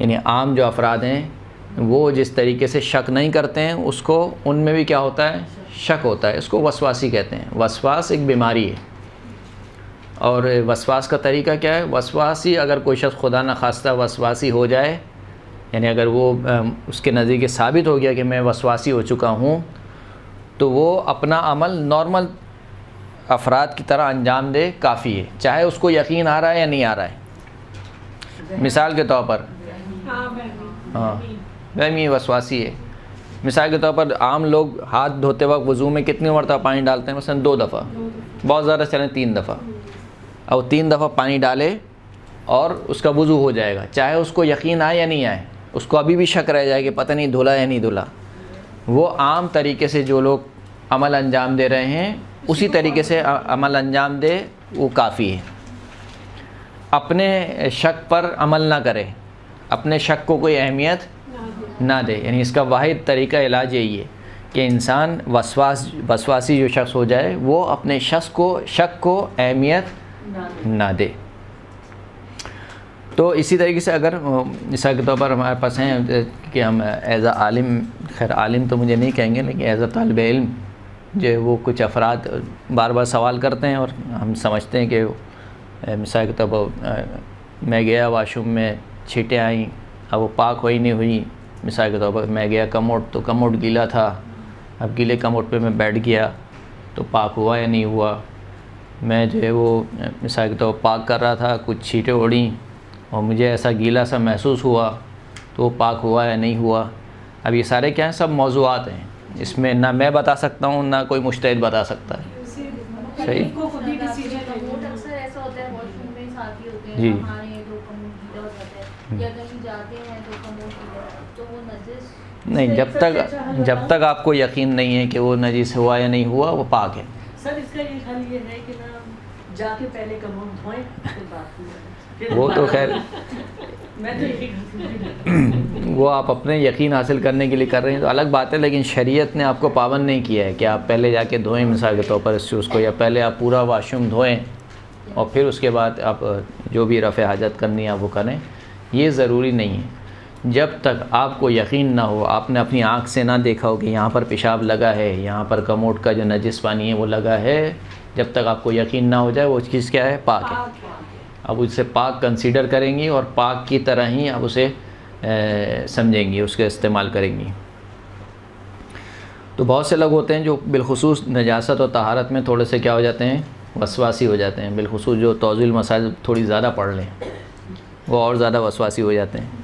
यानी आम जो अफराद हैं वो जिस तरीके से शक नहीं करते हैं उसको उनमें भी क्या होता है, शक होता है। इसको वसवासी कहते हैं। वसवास एक बीमारी है। और वसवास का तरीका क्या है, वसवासी अगर कोई शख्स खुदा न खास्ता वसवासी हो जाए, यानी अगर वो उसके नज़दीक साबित हो गया कि मैं वसवासी हो चुका हूँ, तो वो अपना अमल नॉर्मल अफराद की तरह अंजाम दे, काफ़ी है, चाहे उसको यकीन आ रहा है या नहीं आ रहा है। मिसाल के तौर पर हाँ वहमी वसवासी है। मिसाल के तौर पर आम लोग हाथ धोते वक्त वज़ू में कितनी मरतबा पानी डालते हैं, मसलन 2 दफ़ा, बहुत ज़्यादा चलें 3 दफ़ा। अब 3 दफ़ा पानी डाले और उसका वज़ू हो जाएगा, चाहे उसको यकीन आए या नहीं आए, उसको अभी भी शक रह जाए कि पता नहीं धुला या नहीं धुला। वो आम तरीके से जो लोग अमल अंजाम दे रहे हैं उसी तरीके से अमल अंजाम दे, वो काफ़ी है। अपने शक पर अमल ना करे, अपने शक को कोई अहमियत ना दे। यानी इसका वाहिद तरीका इलाज यही है कि इंसान वसवासी जो शख्स हो जाए वो अपने शक को अहमियत ना दे। तो इसी तरीके से अगर मिसाल के तौर पर हमारे पास हैं कि हम एज़ आलिम, खैर आलिम तो मुझे नहीं कहेंगे, लेकिन एज़ तालिब इल्म जो वो कुछ अफराद बार बार सवाल करते हैं और हम समझते हैं कि मिसाल के तौर पर मैं गया वाशरूम में, छींटें आई, अब वो पाक हुई नहीं हुई। मिसाल के तौर पर मैं गया कमोड, तो कमोड गीला था, अब गीले कमोड पे मैं बैठ गया तो पाक हुआ या नहीं हुआ। मैं जो है वो मिसाल के तौर पर पाक कर रहा था, कुछ छींटें उड़ी और मुझे ऐसा गीला सा महसूस हुआ, तो वो पाक हुआ या नहीं हुआ। अब ये सारे क्या हैं, सब मौज़ूआत हैं, इसमें ना मैं बता सकता हूँ ना कोई मुज्तहिद बता सकता है। सही अक्सर ऐसा होता है वॉशरूम में साथी होते हैं जी। हमारे, तो कमोड गीला हो जाता है, या कहीं जाते हैं तो कमोड गीला, तो वो नजिस नहीं, जब तक आपको यकीन नहीं है कि वो नजीस हुआ या नहीं हुआ, वो पाक है। सर इसका ये हल ये है कि ना जाके पहले कमोड धोएं फिर बात करें। वो तो खैर मैं तो यही वो आप अपने यकीन हासिल करने के लिए कर रहे हैं तो अलग बात है, लेकिन शरीयत ने आपको पाबंद नहीं किया है कि आप पहले जाके धोएं मिसाल के तौर पर इस चीज़ को, या पहले आप पूरा वाशरूम धोएं और फिर उसके बाद आप जो भी रफ़े हाजत करनी है वो करें। ये ज़रूरी नहीं है। जब तक आपको यकीन ना हो, आपने अपनी आँख से ना देखा हो कि यहाँ पर पेशाब लगा है, यहाँ पर कमोड का जो नजिस पानी है वो लगा है, जब तक आपको यकीन ना हो जाए वो चीज़ क्या है, पाक है। अब उसे पाक कंसीडर करेंगी और पाक की तरह ही अब उसे समझेंगी, उसका इस्तेमाल करेंगी। तो बहुत से लोग होते हैं जो बिलखुसूस नजासत और तहारत में थोड़े से क्या हो जाते हैं, वसवासी हो जाते हैं। बिलखुसूस जो तौज़ील मसाइल थोड़ी ज़्यादा पढ़ लें वो और ज़्यादा वसवासी हो जाते हैं।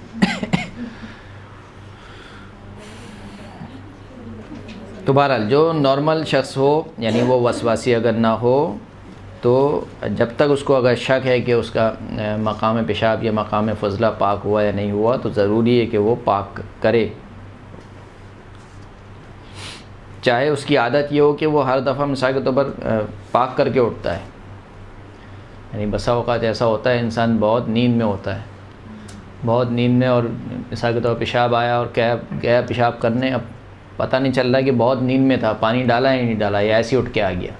तो बहरहाल जो नॉर्मल शख्स हो, यानी वो वसवासी अगर ना हो, तो जब तक उसको अगर शक है कि उसका मकाम पेशाब या मकाम फजला पाक हुआ या नहीं हुआ, तो ज़रूरी है कि वो पाक करे। चाहे उसकी आदत ये हो कि वो हर दफ़ा मिसाल के तौर पर पाक करके उठता है। यानी बसा औक़ात ऐसा होता है इंसान बहुत नींद में होता है, बहुत नींद में, और मिसाल के तौर पर पेशाब आया और गया पेशाब करने, अब पता नहीं चल रहा कि बहुत नींद में था, पानी डाला या नहीं डाला, या ऐसे ही उठ के आ गया।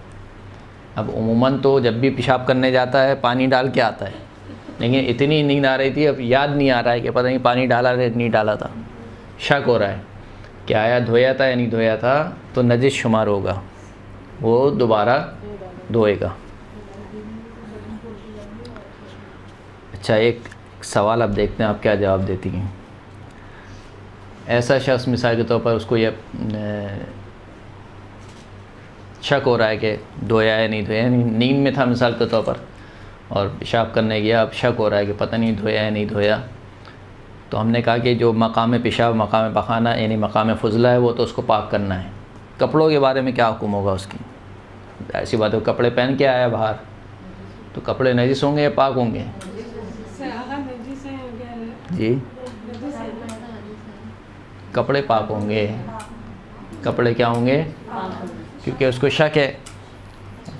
अब उमूमन तो जब भी पेशाब करने जाता है पानी डाल के आता है, लेकिन इतनी नींद आ रही थी अब याद नहीं आ रहा है कि पता नहीं पानी डाला या नहीं डाला था, शक हो रहा है कि आया धोया था या नहीं धोया था, तो नजिस शुमार होगा, वो दोबारा धोएगा। अच्छा, एक सवाल अब देखते हैं आप क्या जवाब देती हैं। ऐसा शख्स मिसाल के तौर पर उसको ये शक हो रहा है कि धोया या नहीं धोया, नींद में था मिसाल के तौर पर और पेशाब करने गया, अब शक हो रहा है कि पता नहीं धोया या नहीं धोया, तो हमने कहा कि जो मकाम पेशाब मकाम पखाना यानी मकाम फजला है वो तो उसको पाक करना है। कपड़ों के बारे में क्या हुक्म होगा उसकी? ऐसी बात है, कपड़े पहन के आया बाहर, तो कपड़े नजिस होंगे या पाक होंगे? जी, कपड़े पाक होंगे, कपड़े क्या होंगे? क्योंकि उसको शक है,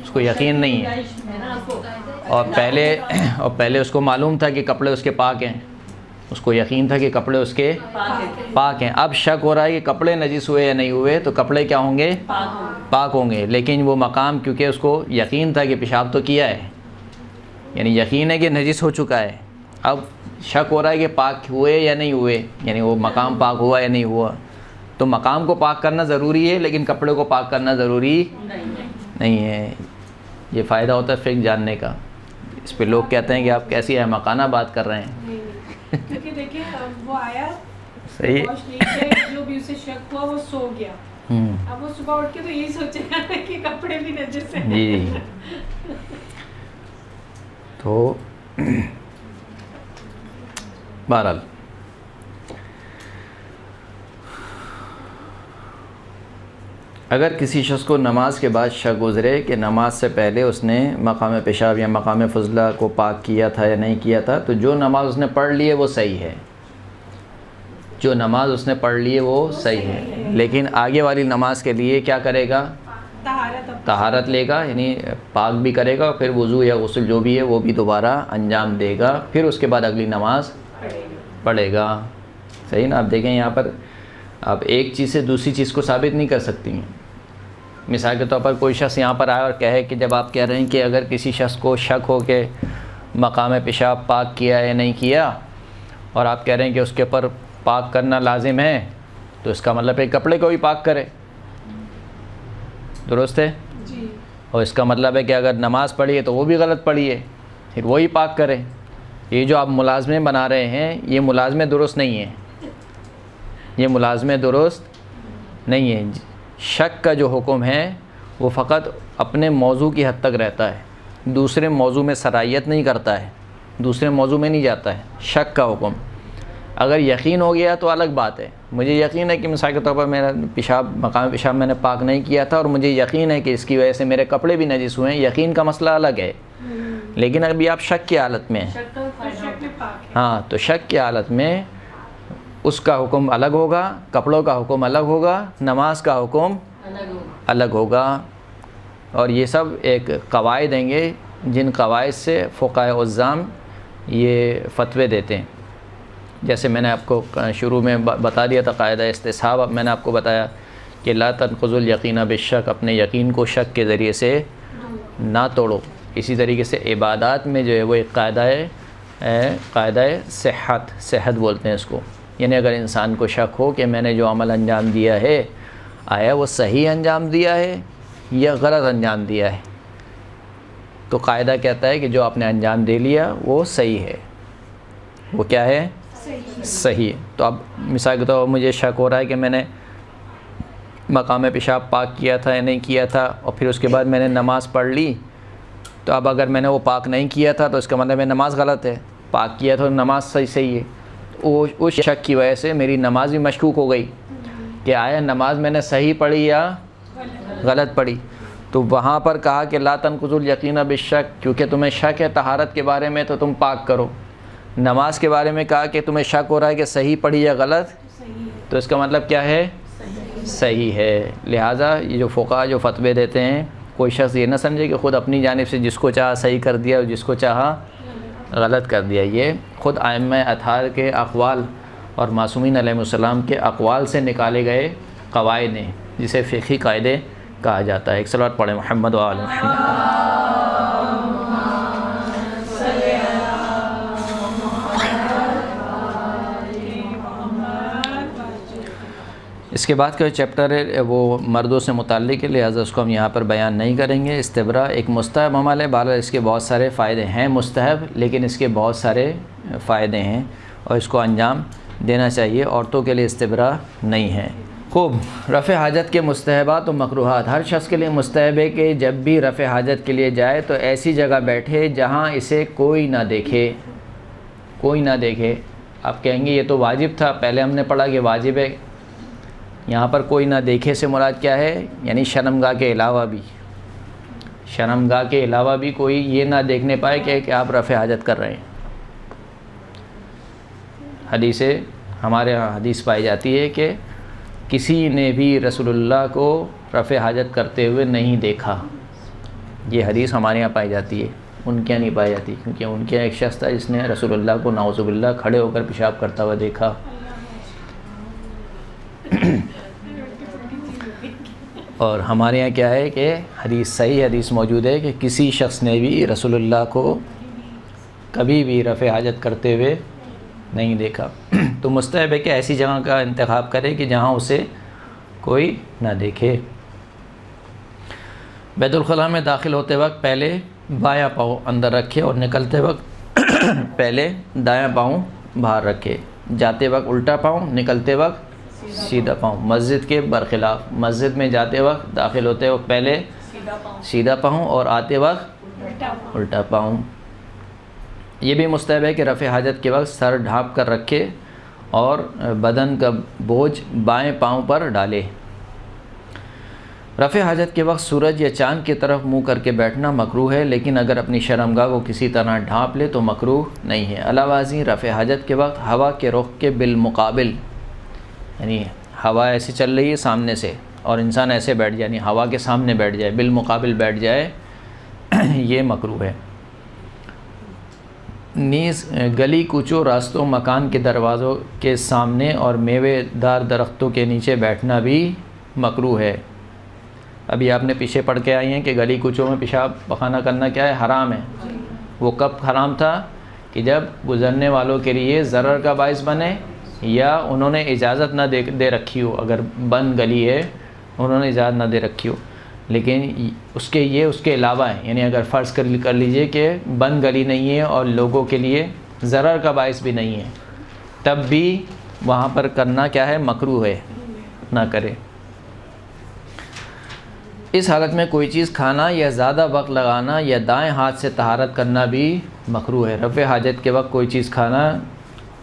उसको यकीन नहीं है, और पहले उसको मालूम था कि कपड़े उसके पाक हैं, उसको यकीन था कि कपड़े उसके पाक हैं। अब शक हो रहा है कि कपड़े नजिस हुए या नहीं हुए, तो कपड़े क्या होंगे? पाक होंगे। लेकिन वो मकाम, क्योंकि उसको यकीन था कि पेशाब तो किया है, यानी यकीन है कि नजिस हो चुका है, अब शक हो रहा है कि पाक हुए या नहीं हुए, यानी वो मकाम पाक हुआ या नहीं हुआ। तो मकाम को पाक करना ज़रूरी है, लेकिन कपड़े को पाक करना ज़रूरी नहीं है। ये फ़ायदा होता है फ़िक़्ह जानने का। इस पे लोग कहते हैं कि आप कैसी अहमकाना बात कर रहे हैं। क्योंकि देखिए वो आया सही, वॉश नहीं किया, जो भी उसे शक हुआ वो सो गया। अब वो सुबह उठ के तो यही सोचेगा कि कपड़े भी नजस हैं। जी। तो बहरहाल अगर किसी शख्स को नमाज के बाद शक गुज़रे कि नमाज से पहले उसने मकाम पेशाब या मकाम फजला को पाक किया था या नहीं किया था, तो जो नमाज उसने पढ़ ली है वो सही है, जो नमाज उसने पढ़ ली है वो सही है। लेकिन आगे वाली नमाज के लिए क्या करेगा? तहारत लेगा, यानी पाक भी करेगा, फिर वज़ू या गुस्ल जो भी है वो भी दोबारा अंजाम देगा, फिर उसके बाद अगली नमाज पढ़ेगा। सही ना? आप देखें यहाँ पर आप एक चीज़ से दूसरी चीज़ को साबित नहीं कर सकती हैं। मिसाल के तौर पर कोई शख्स यहाँ पर आए और कहे कि जब आप कह रहे हैं कि अगर किसी शख्स को शक हो कि मकाम पेशाब पाक किया या नहीं किया, और आप कह रहे हैं कि उसके ऊपर पाक करना लाजिम है, तो इसका मतलब है कपड़े को भी पाक करे। दुरुस्त है जी। और इसका मतलब है कि अगर नमाज़ पढ़ी है तो वो भी गलत पढ़ी है, फिर वही पाक करे। ये जो आप मुलाजमे बना रहे हैं, ये मुलाजमे दुरुस्त नहीं है, ये मुलाजमे दुरुस्त नहीं है। शक का जो हुक्म है वो फ़कत अपने मौजू की हद तक रहता है, दूसरे मौजू में सराहियत नहीं करता है, दूसरे मौजू में नहीं जाता है। शक का हुक्म अगर यकीन हो गया तो अलग बात है। मुझे यकीन है कि मिसाल के तौर पर मेरा पेशाब मकाम पेशाब मैंने पाक नहीं किया था और मुझे यकीन है कि इसकी वजह से मेरे कपड़े भी नजिस हुए हैं, यकीन का मसला अलग है। लेकिन अभी आप शक की हालत में हैं, हाँ, तो शक की हालत में उसका हुक्म अलग होगा, कपड़ों का हुक्म अलग होगा, नमाज का हुक्म अलग होगा। और ये सब एक कवायद देंगे जिन कवायद से फ़ुक़हा उज़्ज़ाम ये फ़तवे देते हैं। जैसे मैंने आपको शुरू में बता दिया था कायदा इस्तिसाब, अब मैंने आपको बताया कि ला तनक़ुज़ुल यक़ीन बिश्शक, अपने यकीन को शक के ज़रिए से ना तोड़ो। इसी तरीके से इबादात में जो है वो एक कायदा है, कायदा सेहत बोलते हैं इसको। यानी अगर इंसान को शक हो कि मैंने जो अमल अंजाम दिया है आया वो सही अंजाम दिया है या गलत अंजाम दिया है, तो कायदा कहता है कि जो आपने अंजाम दे लिया वो सही है, वो क्या है? सही है। तो अब मिसाल के तौर पर मुझे शक हो रहा है कि मैंने मकाम पेशाब पाक किया था या नहीं किया था, और फिर उसके बाद मैंने नमाज़ पढ़ ली, तो अब अगर मैंने वो पाक नहीं किया था तो इसका मतलब मेरी नमाज़ गलत है, पाक किया तो नमाज सही है। उस शक की वजह से मेरी नमाज भी मशकूक हो गई कि आया नमाज मैंने सही पढ़ी या गलत पढ़ी। तो वहाँ पर कहा कि ला तनक़ुज़ुल यक़ीन बिश्शक, क्योंकि तुम्हें शक है तहारत के बारे में तो तुम पाक करो। नमाज के बारे में कहा कि तुम्हें शक हो रहा है कि सही पढ़ी या गलत, तो इसका मतलब क्या है? सही है। लिहाजा ये जो फ़ुक़हा जो फ़तवे देते हैं, कोई शख्स ये ना समझे कि ख़ुद अपनी जानिब से जिसको चाहा सही कर दिया और जिसको चाहा गलत कर दिया। ये ख़ुद आइम्मा अथहार के अक़वाल और मासूमीन अलैहिमुस्सलाम के अक़वाल से निकाले गए क़वाइद हैं, जिसे फ़िक़ही कायदे कहा जाता है। एक सलावत पढ़े मोहम्मद व आले मोहम्मद। इसके बाद का चैप्टर है वो मर्दों से मुताल्लिक़ है, लिहाजा उसको हम यहाँ पर बयान नहीं करेंगे। इस्तिब्रा एक मुस्तहब अमल है, बहरहाल इसके बहुत सारे फ़ायदे हैं, मुस्तहब, लेकिन इसके बहुत सारे फ़ायदे हैं और इसको अंजाम देना चाहिए। औरतों के लिए इस्तिब्रा नहीं है। खूब रफ़े हाजत के मुस्तहबात और मकरूहात। हर शख्स के लिए मुस्तहब है कि जब भी रफ़े हाजत के लिए जाए तो ऐसी जगह बैठे जहाँ इसे कोई ना देखे, कोई ना देखे। आप कहेंगे ये तो वाजिब था, पहले हमने पढ़ा कि वाजिब है। यहाँ पर कोई ना देखे से मुराद क्या है? यानी शर्मगाह के अलावा भी, शर्मगाह के अलावा भी कोई ये ना देखने पाए कि आप रफ़े हाजत कर रहे हैं। हदीसे हमारे यहाँ हदीस पाई जाती है कि किसी ने भी रसूलुल्लाह को रफ़े हाजत करते हुए नहीं देखा। ये हदीस हमारे यहाँ पाई जाती है, उनके यहाँ नहीं पाई जाती, क्योंकि उनके यहाँ एक शख्स था जिसने रसूलुल्लाह को नाउज़ुबिल्लाह खड़े होकर पेशाब करता हुआ देखा। और हमारे यहाँ क्या है कि हदीस सही हदीस मौजूद है कि किसी शख्स ने भी रसूलुल्लाह को कभी भी रफ़े हाजत करते हुए नहीं देखा। तो मुस्तहब है कि ऐसी जगह का इंतखाब करे कि जहाँ उसे कोई ना देखे। बैतुल खला में दाखिल होते वक्त पहले बायां पाँव अंदर रखे और निकलते वक्त पहले दायां पाँव बाहर रखे। जाते वक्त उल्टा पाँव, निकलते वक्त सीधा पाँव। मस्जिद के बरखिलाफ़, मस्जिद में जाते वक्त दाखिल होते वक्त पहले सीधा पाँव और आते वक्त उल्टा पाँव। ये भी मुस्तहब है कि रफ़े हाजत के वक्त सर ढाँप कर रखे और बदन का बोझ बाएं पाँव पर डाले। रफ़े हाजत के वक्त सूरज या चाँद की तरफ मुंह करके बैठना मकरूह है, लेकिन अगर अपनी शर्मगाह को किसी तरह ढाँप ले तो मकरूह नहीं है। अलावाज़ी रफ़े हाजत के वक्त हवा के रुख के बिलमुकाबिल, यानी हवा ऐसे चल रही है सामने से और इंसान ऐसे बैठ जाए, यानी हवा के सामने बैठ जाए, बिलमुकाबिल बैठ जाए, ये मकरूह है। नीज़ गली कूचों, रास्तों, मकान के दरवाज़ों के सामने और मेवेदार दरख्तों के नीचे बैठना भी मकरूह है। अभी आपने पीछे पढ़ के आई हैं कि गली कूचों में पेशाब पखाना करना क्या है, हराम है। वो कब हराम था कि जब गुज़रने वालों के लिए ज़रर का बाइस बने या उन्होंने इजाज़त ना दे रखी हो। अगर बंद गली है, उन्होंने इजाज़त ना दे रखी हो, लेकिन उसके अलावा है, यानी अगर फ़र्ज़ कर लीजिए कि बंद गली नहीं है और लोगों के लिए ज़रर का बाइस भी नहीं है, तब भी वहाँ पर करना क्या है, मकरूह है, ना करे। इस हालत में कोई चीज़ खाना या ज़्यादा वक्त लगाना या दाएं हाथ से तहारत करना भी मकरूह है। रफ़े हाजत के वक्त कोई चीज़ खाना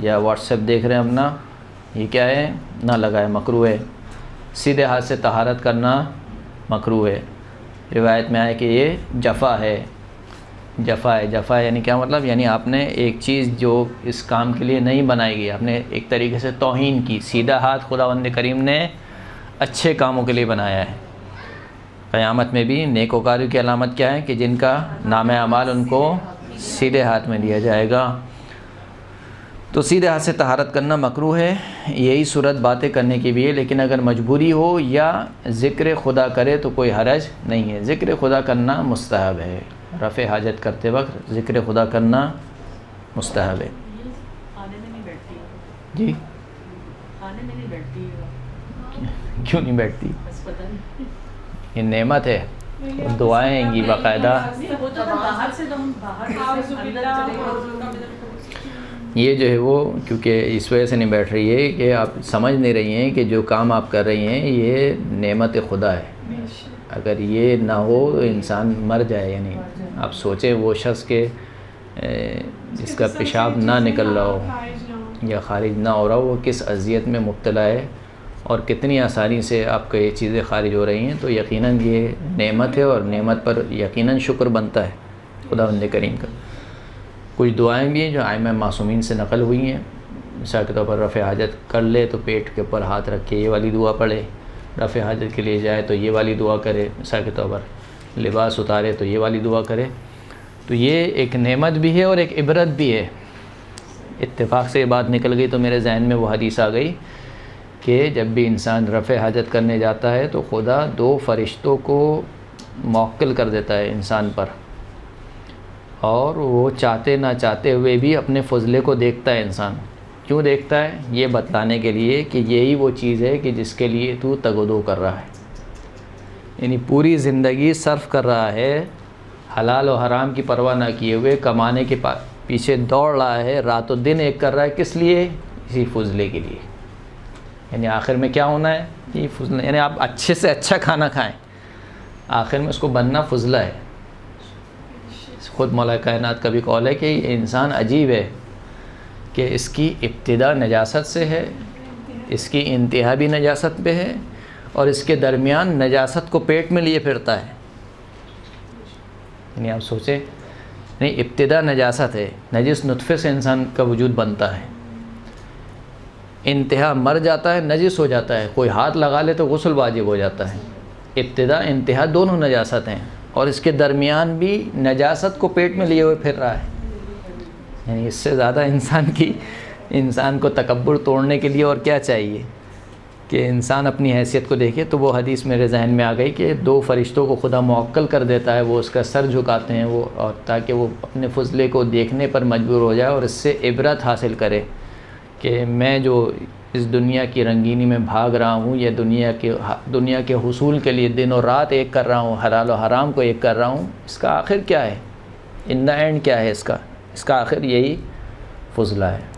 या व्हाट्सएप देख रहे हैं अपना, ये क्या है, ना लगाए, मकरूह है। सीधे हाथ से तहारत करना मकरूह है। रिवायत में आया कि ये जफ़ा है। जफ़ा यानी क्या मतलब, यानी आपने एक चीज़ जो इस काम के लिए नहीं बनाई गई, आपने एक तरीके से तौहीन की। सीधा हाथ खुदावंद करीम ने अच्छे कामों के लिए बनाया है। क़यामत में भी नेकोकारों की अलामत क्या है कि जिनका नाम अमाल उनको सीधे हाथ में दिया जाएगा। तो सीधे हाथ से तहारत करना मकरूह है। यही सूरत बातें करने की भी है, लेकिन अगर मजबूरी हो या ज़िक्र खुदा करे तो कोई हरज नहीं है। ज़िक्र खुदा करना मुस्तहब है। रफ़े हाजत करते वक्त ज़िक्र खुदा करना मुस्तहब है। खाने में नहीं बैठती है जी, खाने में नहीं बैठती है, क्यों नहीं बैठती? बस पता नहीं। ये नेमत है, और दुआएं आएंगी बाकायदा। नहीं, वो तो बाहर से तो हम बाहर से अंदर चले गए। ये जो है वो क्योंकि इस वजह से नहीं बैठ रही है कि आप समझ नहीं रही हैं कि जो काम आप कर रही हैं ये नेमत खुदा है। अगर ये ना हो तो इंसान मर जाए। यानी आप सोचें वो शख्स के जिसका पेशाब ना निकल रहा हो या खारिज ना हो रहा हो, वो किस अजियत में मुब्तला है और कितनी आसानी से आपको ये चीज़ें खारिज हो रही हैं। तो यकीनन ये नेमत है और नेमत पर यकीनन शुक्र बनता है खुदावंद करीम का। कुछ दुआएं भी हैं जो आइमा मासूमीन से नकल हुई हैं। मिसाल के तौर पर रफ़े हाजत कर ले तो पेट के ऊपर हाथ रख के ये वाली दुआ पढ़े, रफ़े हाजत के लिए जाए तो ये वाली दुआ करे, मिसाल के तौर पर लिबास उतारे तो ये वाली दुआ करे। तो ये एक नेमत भी है और एक इबरत भी है। इत्तेफाक से ये बात निकल गई तो मेरे जहन में वो हदीस आ गई कि जब भी इंसान रफ़े हाजत करने जाता है तो खुदा 2 फरिश्तों को मौक्किल कर देता है इंसान पर, और वो चाहते ना चाहते हुए भी अपने फ़ज़ले को देखता है इंसान। क्यों देखता है? ये बतलाने के लिए कि यही वो चीज़ है कि जिसके लिए तू तगदो कर रहा है, यानी पूरी ज़िंदगी सर्फ कर रहा है, हलाल और हराम की परवाह ना किए हुए कमाने के पीछे दौड़ रहा है, रातों दिन एक कर रहा है। किस लिए? इसी फ़ज़ले के लिए। यानी आखिर में क्या होना है? ये फ़ज़ला, यानी आप अच्छे से अच्छा खाना खाएं, आखिर में उसको बनना फ़ज़ला है। ख़ुद मौला कायनात का भी कौल है कि इंसान अजीब है कि इसकी इब्तिदा नजासत से है, इसकी इंतहा भी नजासत पे है, और इसके दरमियान नजासत को पेट में लिए फिरता है। यानी आप सोचें, नहीं, इब्तिदा नजासत है, नजिस नुतफ़े से इंसान का वजूद बनता है, इंतहा मर जाता है, नजिस हो जाता है, कोई हाथ लगा ले तो गुस्ल वाजिब हो जाता है। इब्तिदा इंतहा दोनों नजासत हैं, और इसके दरमियान भी नजासत को पेट में लिए हुए फिर रहा है। यानी इससे ज़्यादा इंसान को तकब्बुर तोड़ने के लिए और क्या चाहिए कि इंसान अपनी हैसियत को देखे, तो वो हदीस मेरे जहन में आ गई कि 2 फरिश्तों को खुदा मुअक्कल कर देता है, वो उसका सर झुकाते हैं वो, और ताकि वो अपने फजले को देखने पर मजबूर हो जाए और इससे इबरत हासिल करे कि मैं जो इस दुनिया की रंगीनी में भाग रहा हूँ, ये दुनिया के हुसूल के लिए दिन और रात एक कर रहा हूँ, हलाल और हराम को एक कर रहा हूँ, इसका आखिर क्या है, इन द एंड क्या है इसका आखिर यही फजला है।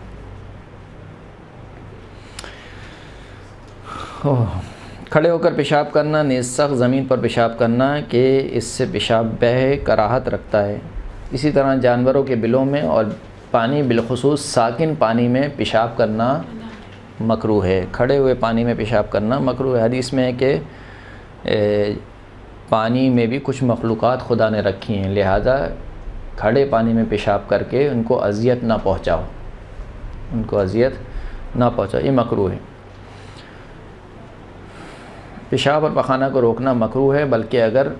खड़े होकर पेशाब करना, निसख ज़मीन पर पेशाब करना कि इससे पेशाब बह कराहत रखता है। इसी तरह जानवरों के बिलों में और पानी बिलखुसूस साकिन पानी में पेशाब करना मकरूह है। खड़े हुए पानी में पेशाब करना मकरूह है। हदीस में है कि पानी में भी कुछ मखलूक़ात खुदा ने रखी हैं, लिहाजा खड़े पानी में पेशाब करके उनको अज़ियत ना पहुँचाओ, ये मकरूह है। पेशाब और पखाना को रोकना मकरूह है, बल्कि अगर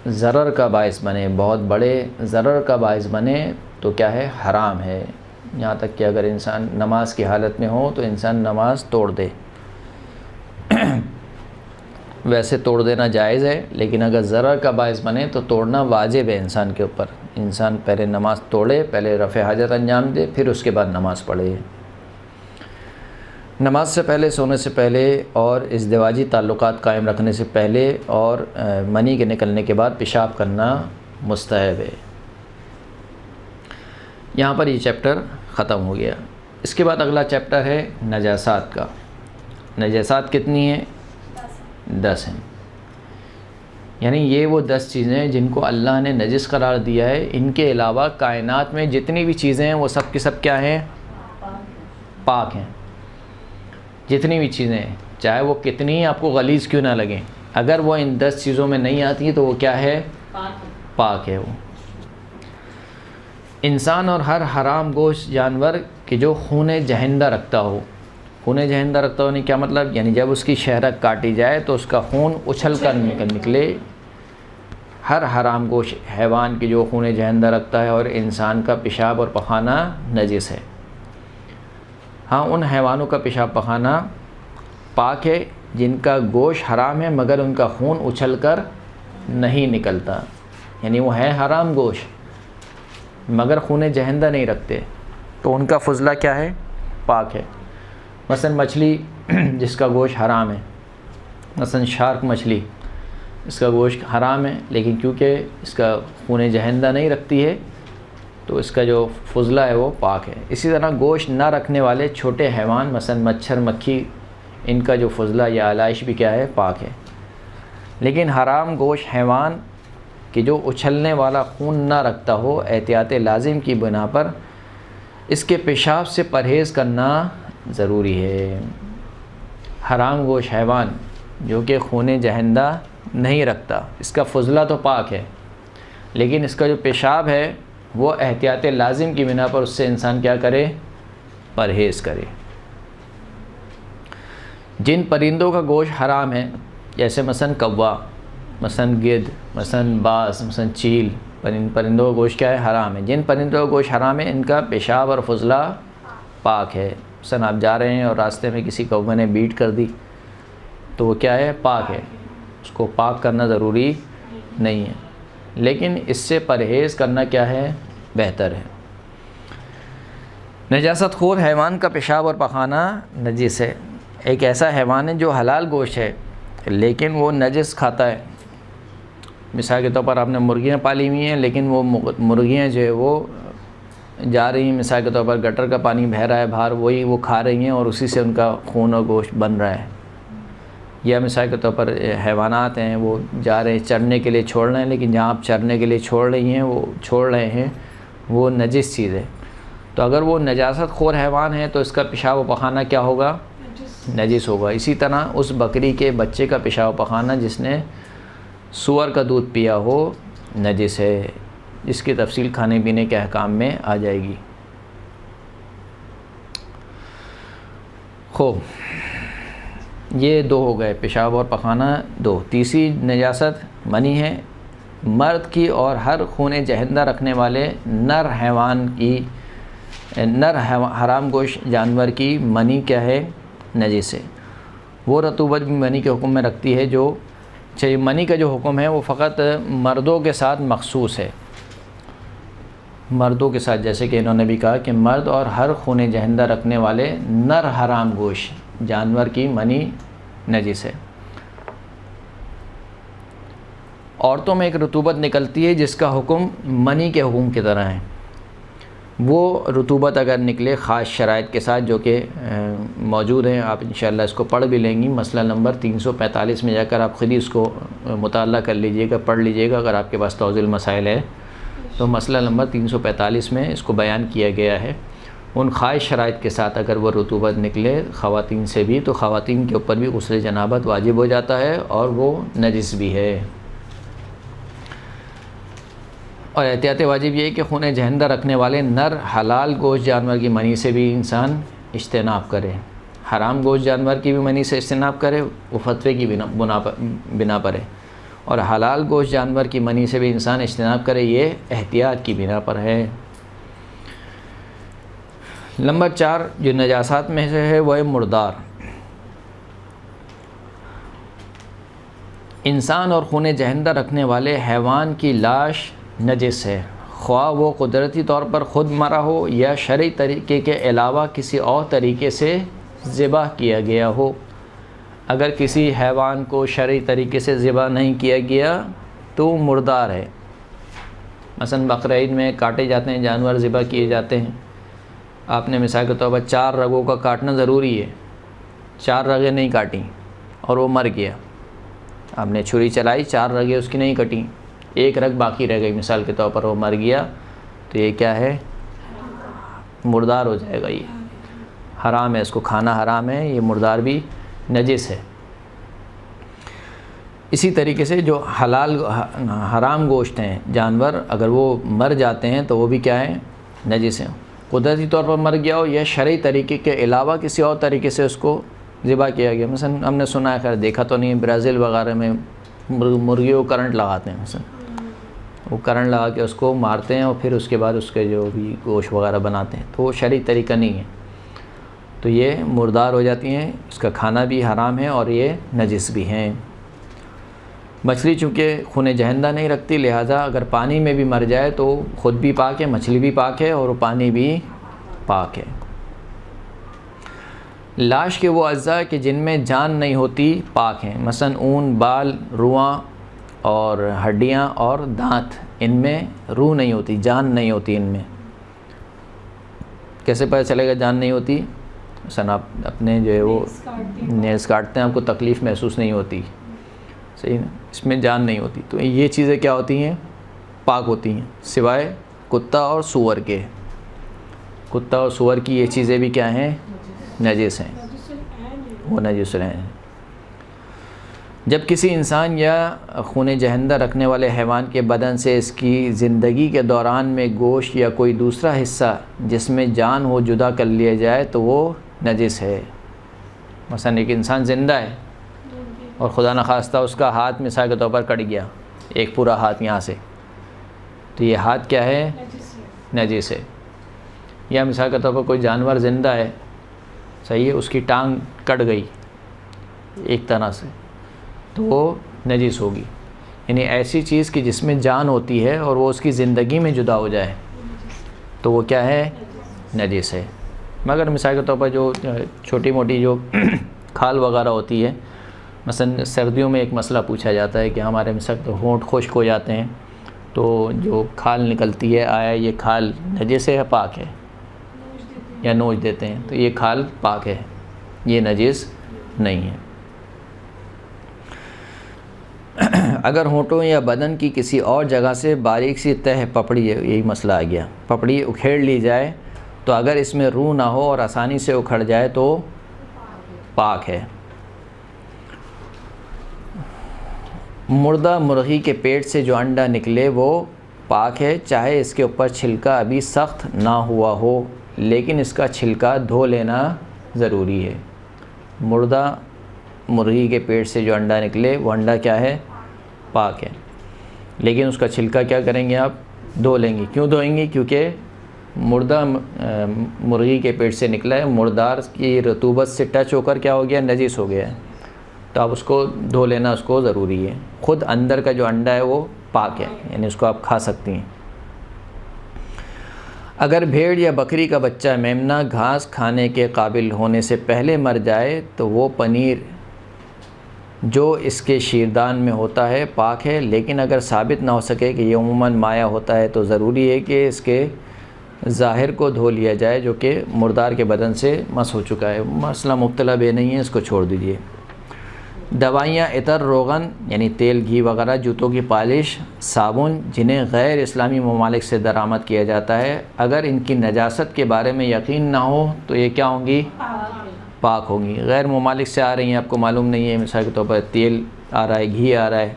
ज़रर का बाइस बने, बहुत बड़े ज़रर का बाइस बने तो क्या है, हराम है। यहाँ तक कि अगर इंसान नमाज की हालत में हो तो इंसान नमाज तोड़ दे। वैसे तोड़ देना जायज़ है, लेकिन अगर ज़रर का बाइस बने तो तोड़ना वाजिब है इंसान के ऊपर। इंसान पहले नमाज तोड़े, पहले रफ़े हाजत अंजाम दे, फिर उसके बाद नमाज पढ़े। नमाज से पहले, सोने से पहले और इज़दिवाजी ताल्लुकात कायम रखने से पहले और मनी के निकलने के बाद पेशाब करना मुस्तहब है। यहाँ पर ये चैप्टर ख़त्म हो गया। इसके बाद अगला चैप्टर है नजासात का। नजासात कितनी है? 10 हैं। यानी ये वो 10 चीज़ें हैं जिनको अल्लाह ने नजिस करार दिया है। इनके अलावा कायनात में जितनी भी चीज़ें हैं वो सब की सब क्या हैं? पाक हैं। जितनी भी चीज़ें हैं, चाहे वो कितनी ही आपको गलीज़ क्यों ना लगें, अगर वो इन 10 चीज़ों में नहीं आती तो वो क्या है? पाक है वो। इंसान और हर हराम गोश्त जानवर कि जो खून जहंदा रखता हो। खून जहंदा रखता हो यानी क्या मतलब? यानी जब उसकी शहरक काटी जाए तो उसका खून उछल कर निकले। हर हराम गोश्त हैवान की जो खून जहंदा रखता है और इंसान का पेशाब और पखाना नजिस है। हाँ, उन हैवानों का पेशाब पखाना पाक है जिनका गोश्त हराम है मगर उनका खून उछल कर नहीं निकलता। यानी वो है हराम गोश्त मगर खून जहंदा नहीं रखते, तो उनका फजला क्या है? पाक है। मसलन मछली जिसका गोश्त हराम है, मसलन शार्क मछली, इसका गोश्त हराम है लेकिन क्योंकि इसका खून जहंदा नहीं रखती है तो इसका जो फजला है वो पाक है। इसी तरह गोश्त ना रखने वाले छोटे हैवान मसलन मच्छर मक्खी, इनका जो फजला या आलाइश भी क्या है? पाक है। लेकिन हराम गोश्त हैवान कि जो उछलने वाला खून ना रखता हो, एहतियात लाजिम की बिना पर इसके पेशाब से परहेज़ करना ज़रूरी है। हराम गोश्त हैवान जो कि खून जहंदा नहीं रखता, इसका फजला तो पाक है लेकिन इसका जो पेशाब है वो एहतियात लाजिम की बिना पर उससे इंसान क्या करे? परहेज़ करे। जिन परिंदों का गोश्त हराम है, जैसे मसलन कौवा, मसलन गिद्ध, मसलन बाज़, मसलन चील, परिंदों का गोश्त क्या है? हराम है। जिन परिंदों का गोश्त हराम है इनका पेशाब और फजला पाक है। मसलन आप जा रहे हैं और रास्ते में किसी कौवे ने बीट कर दी तो वो क्या है? पाक है। उसको पाक करना ज़रूरी नहीं है, लेकिन इससे परहेज़ करना क्या है? बेहतर है। नजासत खोर हैवान का पेशाब और पखाना नजिस है। एक ऐसा हैवान है जो हलाल गोश्त है लेकिन वो नजिस खाता है। मिसाल के तौर पर आपने मुर्गियाँ पाली हुई हैं, लेकिन वो मुर्गियाँ जो है वो जा रही हैं, मिसाल के तौर पर गटर का पानी बह रहा है बाहर, वही वो खा रही हैं और उसी से उनका खून और गोश्त बन रहा है। या मिसाल के तौर पर हैवानात हैं, वो जा रहे हैं चरने के लिए, छोड़ रहे हैं, लेकिन जहाँ आप चरने के लिए छोड़ रही हैं वो छोड़ रहे हैं वो नजिस चीज़ है। तो अगर वो नजासत खोर हैवान है तो इसका पेशाब व पखाना क्या होगा? नजिस होगा। इसी तरह उस बकरी के बच्चे का पेशाब पखाना जिसने सूअर का दूध पिया हो नजिस है, जिसकी तफसील खाने पीने के अहकाम में आ जाएगी। खूब, ये 2 हो गए, पेशाब और पखाना 2। तीसरी नजासत मनी है। मर्द की और हर खून जहंदा रखने वाले नर हैवान की, हराम गोश्त जानवर की मनी क्या है? नजिस है। वो रतूबत भी मनी के हुक्म में रखती है। जो चाहिए मनी का जो हुक्म है वो फ़कत मर्दों के साथ मखसूस है, मर्दों के साथ, जैसे कि इन्होंने भी कहा कि मर्द और हर खून जहंदा रखने वाले नर हराम गोश्त जानवर की मनी नजिस है। औरतों में एक रतूबत निकलती है जिसका हुक्म मनी के हुक्म की तरह है। वो रतूबत अगर निकले ख़ास शराइत के साथ जो कि मौजूद हैं, आप इंशाअल्लाह इसको पढ़ भी लेंगी। मसला नंबर 345 में जाकर आप ख़ुद ही इसको मुताला कर लीजिएगा, पढ़ लीजिएगा अगर आपके पास तौज़ील मसाइल है तो। मसला नंबर 345 में इसको बयान किया गया है। उन ख़ास शराइत के साथ अगर वो रतूबत निकले ख़वातीन से भी, तो ख़वातीन के ऊपर भी गुस्ल जनाबत वाजिब हो जाता है और वो नजिस भी है। और एहतियात वाजिब ये है कि खून जहंदा रखने वाले नर हलाल गोश्त जानवर की मनी से भी इंसान इज्तनाब करे, हराम गोश्त जानवर की भी मनी से इज्तनाब करे, वो फतवे की बिना पर है। और हलाल गोश्त जानवर की मनी से भी इंसान इज्तनाब करे, ये एहतियात की बिना पर है। नंबर 4 जो नजासात में से है वह है मुर्दार। इंसान और खून जहंदा रखने वाले हैवान की लाश नजिस है, ख्वाह वो कुदरती तौर पर ख़ुद मरा हो या शरई तरीके के अलावा किसी और तरीके से ज़िबह किया गया हो। अगर किसी हैवान को शरई तरीके से ज़िबह नहीं किया गया तो मुर्दार है। मसलन बकरा ईद में काटे जाते हैं जानवर, ज़िबह किए जाते हैं। आपने मिसाल के तौर पर 4 रगों का काटना ज़रूरी है, 4 रगें नहीं काटी और वो मर गया, आपने छुरी चलाई, 4 रगें उसकी नहीं कटी, एक रग बाकी रह गई मिसाल के तौर पर, वो मर गया, तो ये क्या है? मुर्दार हो जाएगा, ये हराम है, इसको खाना हराम है, ये मुर्दार भी नजिस है। इसी तरीके से जो हलाल हराम गोश्त हैं जानवर, अगर वो मर जाते हैं तो वो भी क्या है? नजिस हैं। कुदरती तौर पर मर गया हो या शरई तरीके के अलावा किसी और तरीके से उसको ज़िबा किया गया। मसलन हमने सुना है, खैर देखा तो नहीं है, ब्राज़ील वगैरह में मुर्गियों को करंट लगाते हैं, मसलन वो करंट लगा के उसको मारते हैं और फिर उसके बाद उसके जो भी गोश्त वगैरह बनाते हैं, तो वो शरई तरीका नहीं है, तो ये मुर्दार हो जाती हैं, उसका खाना भी हराम है और ये नजिस भी हैं। मछली चूँकि खून जहंदा नहीं रखती, लिहाजा अगर पानी में भी मर जाए तो ख़ुद भी पाक है, मछली भी पाक है और पानी भी पाक है। लाश के वो अज़्ज़ा कि जिनमें जान नहीं होती पाक हैं, मसलन ऊन, बाल, रुआं और हड्डियाँ और दांत, इनमें रूह नहीं होती, जान नहीं होती इनमें। कैसे पता चलेगा जान नहीं होती? मसलन आप अपने जो है वो नेल्स काटते हैं, आपको तकलीफ़ महसूस नहीं होती, सही ना, इसमें जान नहीं होती, तो ये चीज़ें क्या होती हैं? पाक होती हैं, सिवाय कुत्ता और सूअर के। कुत्ता और सूअर की ये चीज़ें भी क्या हैं? नजिस हैं, वो नजिस हैं। जब किसी इंसान या खून जहंदा रखने वाले हैवान के बदन से इसकी ज़िंदगी के दौरान में गोश्त या कोई दूसरा हिस्सा जिसमें जान हो जुदा कर लिया जाए तो वो नजिस है। मसलन एक इंसान ज़िंदा है और खुदा न खास्ता उसका हाथ मिसाल के तौर पर कट गया, एक पूरा हाथ यहाँ से, तो ये हाथ क्या है? नजिस है। या मिसाल के तौर पर कोई जानवर ज़िंदा है, सही है, उसकी टांग कट गई एक तरह से, तो वो नजिस होगी। यानी ऐसी चीज़ की जिसमें जान होती है और वो उसकी ज़िंदगी में जुदा हो जाए तो वो क्या है? नजिस है। मगर मिसाल के तौर पर जो छोटी मोटी जो खाल वगैरह होती है, मसलन सर्दियों में एक मसला पूछा जाता है कि हमारे मिसाल तो होंठ खुश्क हो जाते हैं, तो जो खाल निकलती है, आया ये खाल नजिस है या पाक है? या नोच देते हैं, तो ये खाल पाक है, ये नजिस नहीं है। अगर होंठों या बदन की किसी और जगह से बारीक सी तह पपड़ी, यही मसला आ गया, पपड़ी उखेड़ ली जाए तो अगर इसमें रूह ना हो और आसानी से उखड़ जाए तो पाक है। मुर्दा मुर्गी के पेट से जो अंडा निकले वो पाक है, चाहे इसके ऊपर छिलका अभी सख्त ना हुआ हो, लेकिन इसका छिलका धो लेना ज़रूरी है। मुर्दा मुर्गी के पेट से जो अंडा निकले वो अंडा क्या है? पाक है, लेकिन उसका छिलका क्या करेंगे आप? धो लेंगे। क्यों धोएंगे? क्योंकि मुर्दा मुर्गी के पेट से निकला है, मुर्दार की रतूबत से टच होकर क्या हो गया? नजिस हो गया है। तो आप उसको धो लेना उसको ज़रूरी है। ख़ुद अंदर का जो अंडा है वो पाक है, यानी उसको आप खा सकती हैं। अगर भेड़ या बकरी का बच्चा मेमना घास खाने के काबिल होने से पहले मर जाए तो वो पनीर जो इसके शीरदान में होता है पाक है, लेकिन अगर साबित ना हो सके कि ये उम्मन माया होता है तो ज़रूरी है कि इसके ज़ाहिर को धो लिया जाए जो कि मुर्दार के बदन से मस हो चुका है। मसला मुब्तला बे नहीं है, इसको छोड़ दीजिए। दवाइयाँ, इतर, रोगन यानी तेल, घी वगैरह, जूतों की पालिश, साबुन जिन्हें गैर इस्लामी ममालिक से दरामद किया जाता है, अगर इनकी नजासत के बारे में यकीन ना हो तो ये क्या होंगी? पाक होंगी। गैर ममालिक से आ रही हैं, आपको मालूम नहीं है, मिसाल के तौर पर तेल आ रहा है, घी आ रहा है,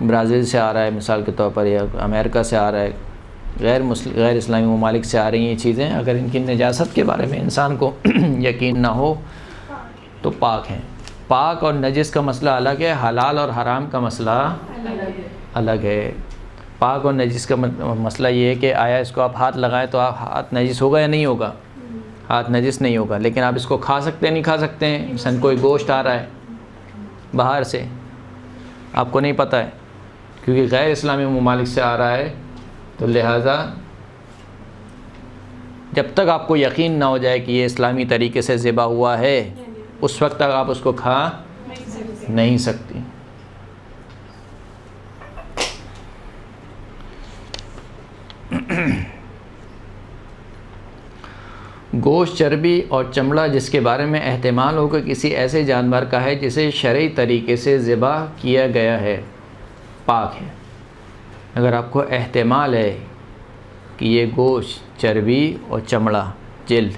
ब्राज़ील से आ रहा है मिसाल के तौर पर, या अमेरिका से आ रहा है, गैर इस्लामी ममालिक से आ रही हैं ये चीज़ें, अगर इनकी नजासत के बारे में इंसान को यकीन ना हो तो पाक हैं। पाक और नजिस का मसला अलग है, हलाल और हराम का मसला अलग है। पाक और नजिस का मसला ये है कि आया इसको आप हाथ लगाएं तो आप हाथ नजिस होगा या नहीं होगा? हाथ नजिस नहीं होगा, लेकिन आप इसको खा सकते हैं नहीं खा सकते हैं? मिसाल कोई गोश्त आ रहा है बाहर से, आपको नहीं पता है क्योंकि गैर इस्लामी ममालिक से आ रहा है, तो लिहाजा जब तक आपको यकीन ना हो जाए कि ये इस्लामी तरीके से ज़िबा हुआ है उस वक्त तक आप उसको खा नहीं सकती। गोश्त, चर्बी और चमड़ा जिसके बारे में एहतिमाल हो कि किसी ऐसे जानवर का है जिसे शरई तरीके से ज़िबा किया गया है, पाक है। अगर आपको एहतिमाल है कि ये गोश्त, चर्बी और चमड़ा, जिल्द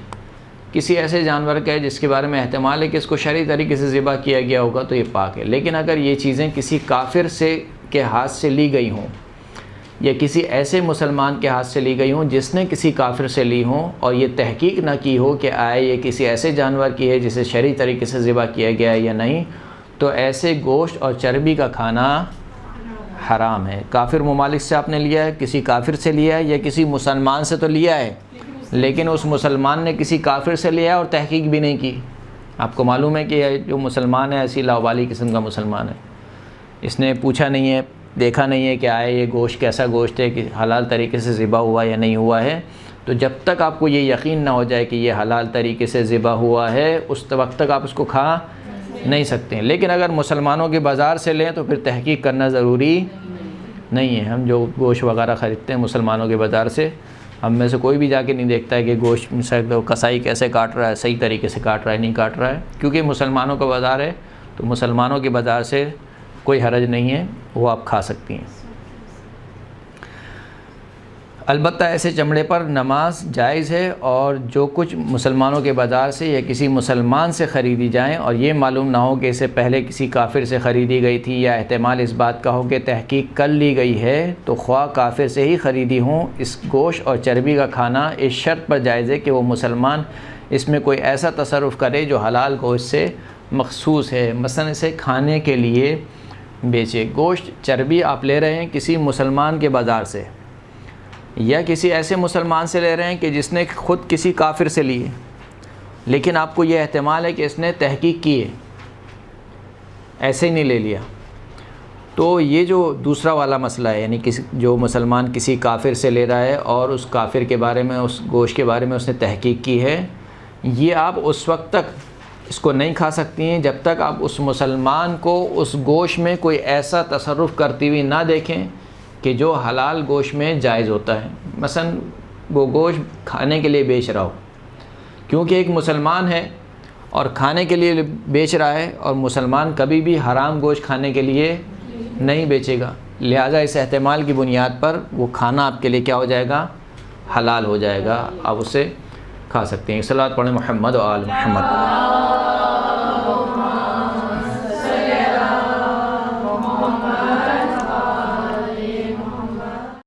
किसी ऐसे जानवर का है जिसके बारे में एहतिमाल है कि इसको शरई तरीके से ज़िबा किया गया होगा तो ये पाक है। लेकिन अगर ये चीज़ें किसी काफिर से के हाथ से ली गई हों या किसी ऐसे मुसलमान के हाथ से ली गई हों जिसने किसी काफिर से ली हों और ये तहकीक ना की हो कि आए ये किसी ऐसे जानवर की है जिसे शरई तरीके से ज़िबा किया गया है या नहीं, तो ऐसे गोश्त और चर्बी का खाना हराम है। काफिर ममालिक से आपने लिया है, किसी काफिर से लिया है या किसी मुसलमान से तो लिया है, लेकिन उस मुसलमान ने किसी काफिर से लिया है और तहकीक भी नहीं की। आपको मालूम है कि जो मुसलमान है ऐसी लावाली किस्म का मुसलमान है, इसने पूछा नहीं है, देखा नहीं है कि आए ये गोश्त कैसा गोश्त है, कि हलाल तरीके से ज़िबा हुआ या नहीं हुआ है। तो जब तक आपको ये यकीन ना हो जाए कि ये हलाल तरीके से ज़िबा हुआ है उस वक्त तक आप उसको खा नहीं सकते हैं। लेकिन अगर मुसलमानों के बाज़ार से लें तो फिर तहकीक करना ज़रूरी नहीं है। हम जो गोश्त वगैरह ख़रीदते हैं मुसलमानों के बाज़ार से, हम में से कोई भी जाके नहीं देखता है कि गोश्त मिसाल कसाई कैसे काट रहा है, सही तरीके से काट रहा है नहीं काट रहा है, क्योंकि मुसलमानों का बाज़ार है तो मुसलमानों के बाज़ार से कोई हरज नहीं है, वो आप खा सकती हैं। अलबत्ता ऐसे चमड़े पर नमाज जायज़ है, और जो कुछ मुसलमानों के बाज़ार से या किसी मुसलमान से ख़रीदी जाएं और ये मालूम ना हो कि इसे पहले किसी काफिर से ख़रीदी गई थी या एहतिमाल इस बात का हो कि तहकीक कर ली गई है, तो ख्वाह काफिर से ही ख़रीदी हों, इस गोश्त और चर्बी का खाना इस शर्त पर जायज़ है कि वो मुसलमान इसमें कोई ऐसा तसर्रुफ़ करे जो हलाल गोश्त से मखसूस है, मसलन इसे खाने के लिए बेचे। गोश्त, चर्बी आप ले रहे हैं किसी मुसलमान के बाज़ार से या किसी ऐसे मुसलमान से ले रहे हैं कि जिसने ख़ुद किसी काफिर से लिए, लेकिन आपको यह एहतिमाल है कि इसने तहकीक की है, ऐसे ही नहीं ले लिया, तो ये जो दूसरा वाला मसला है, यानी किसी जो मुसलमान किसी काफिर से ले रहा है और उस काफिर के बारे में, उस गोश्त के बारे में उसने तहकीक की है, ये आप उस वक्त तक इसको नहीं खा सकती हैं जब तक आप उस मुसलमान को उस गोश्त में कोई ऐसा तसर्रुफ़ करती हुई ना देखें कि जो हलाल गोश्त में जायज़ होता है। मसलन वो गोश्त खाने के लिए बेच रहा हो, क्योंकि एक मुसलमान है और खाने के लिए बेच रहा है, और मुसलमान कभी भी हराम गोश्त खाने के लिए नहीं बेचेगा, लिहाजा इस एहतिमाल की बुनियाद पर वो खाना आपके लिए क्या हो जाएगा? हलाल हो जाएगा, आप उसे खा सकते हैं। सलात पढ़ें मोहम्मद व आल मोहम्मद।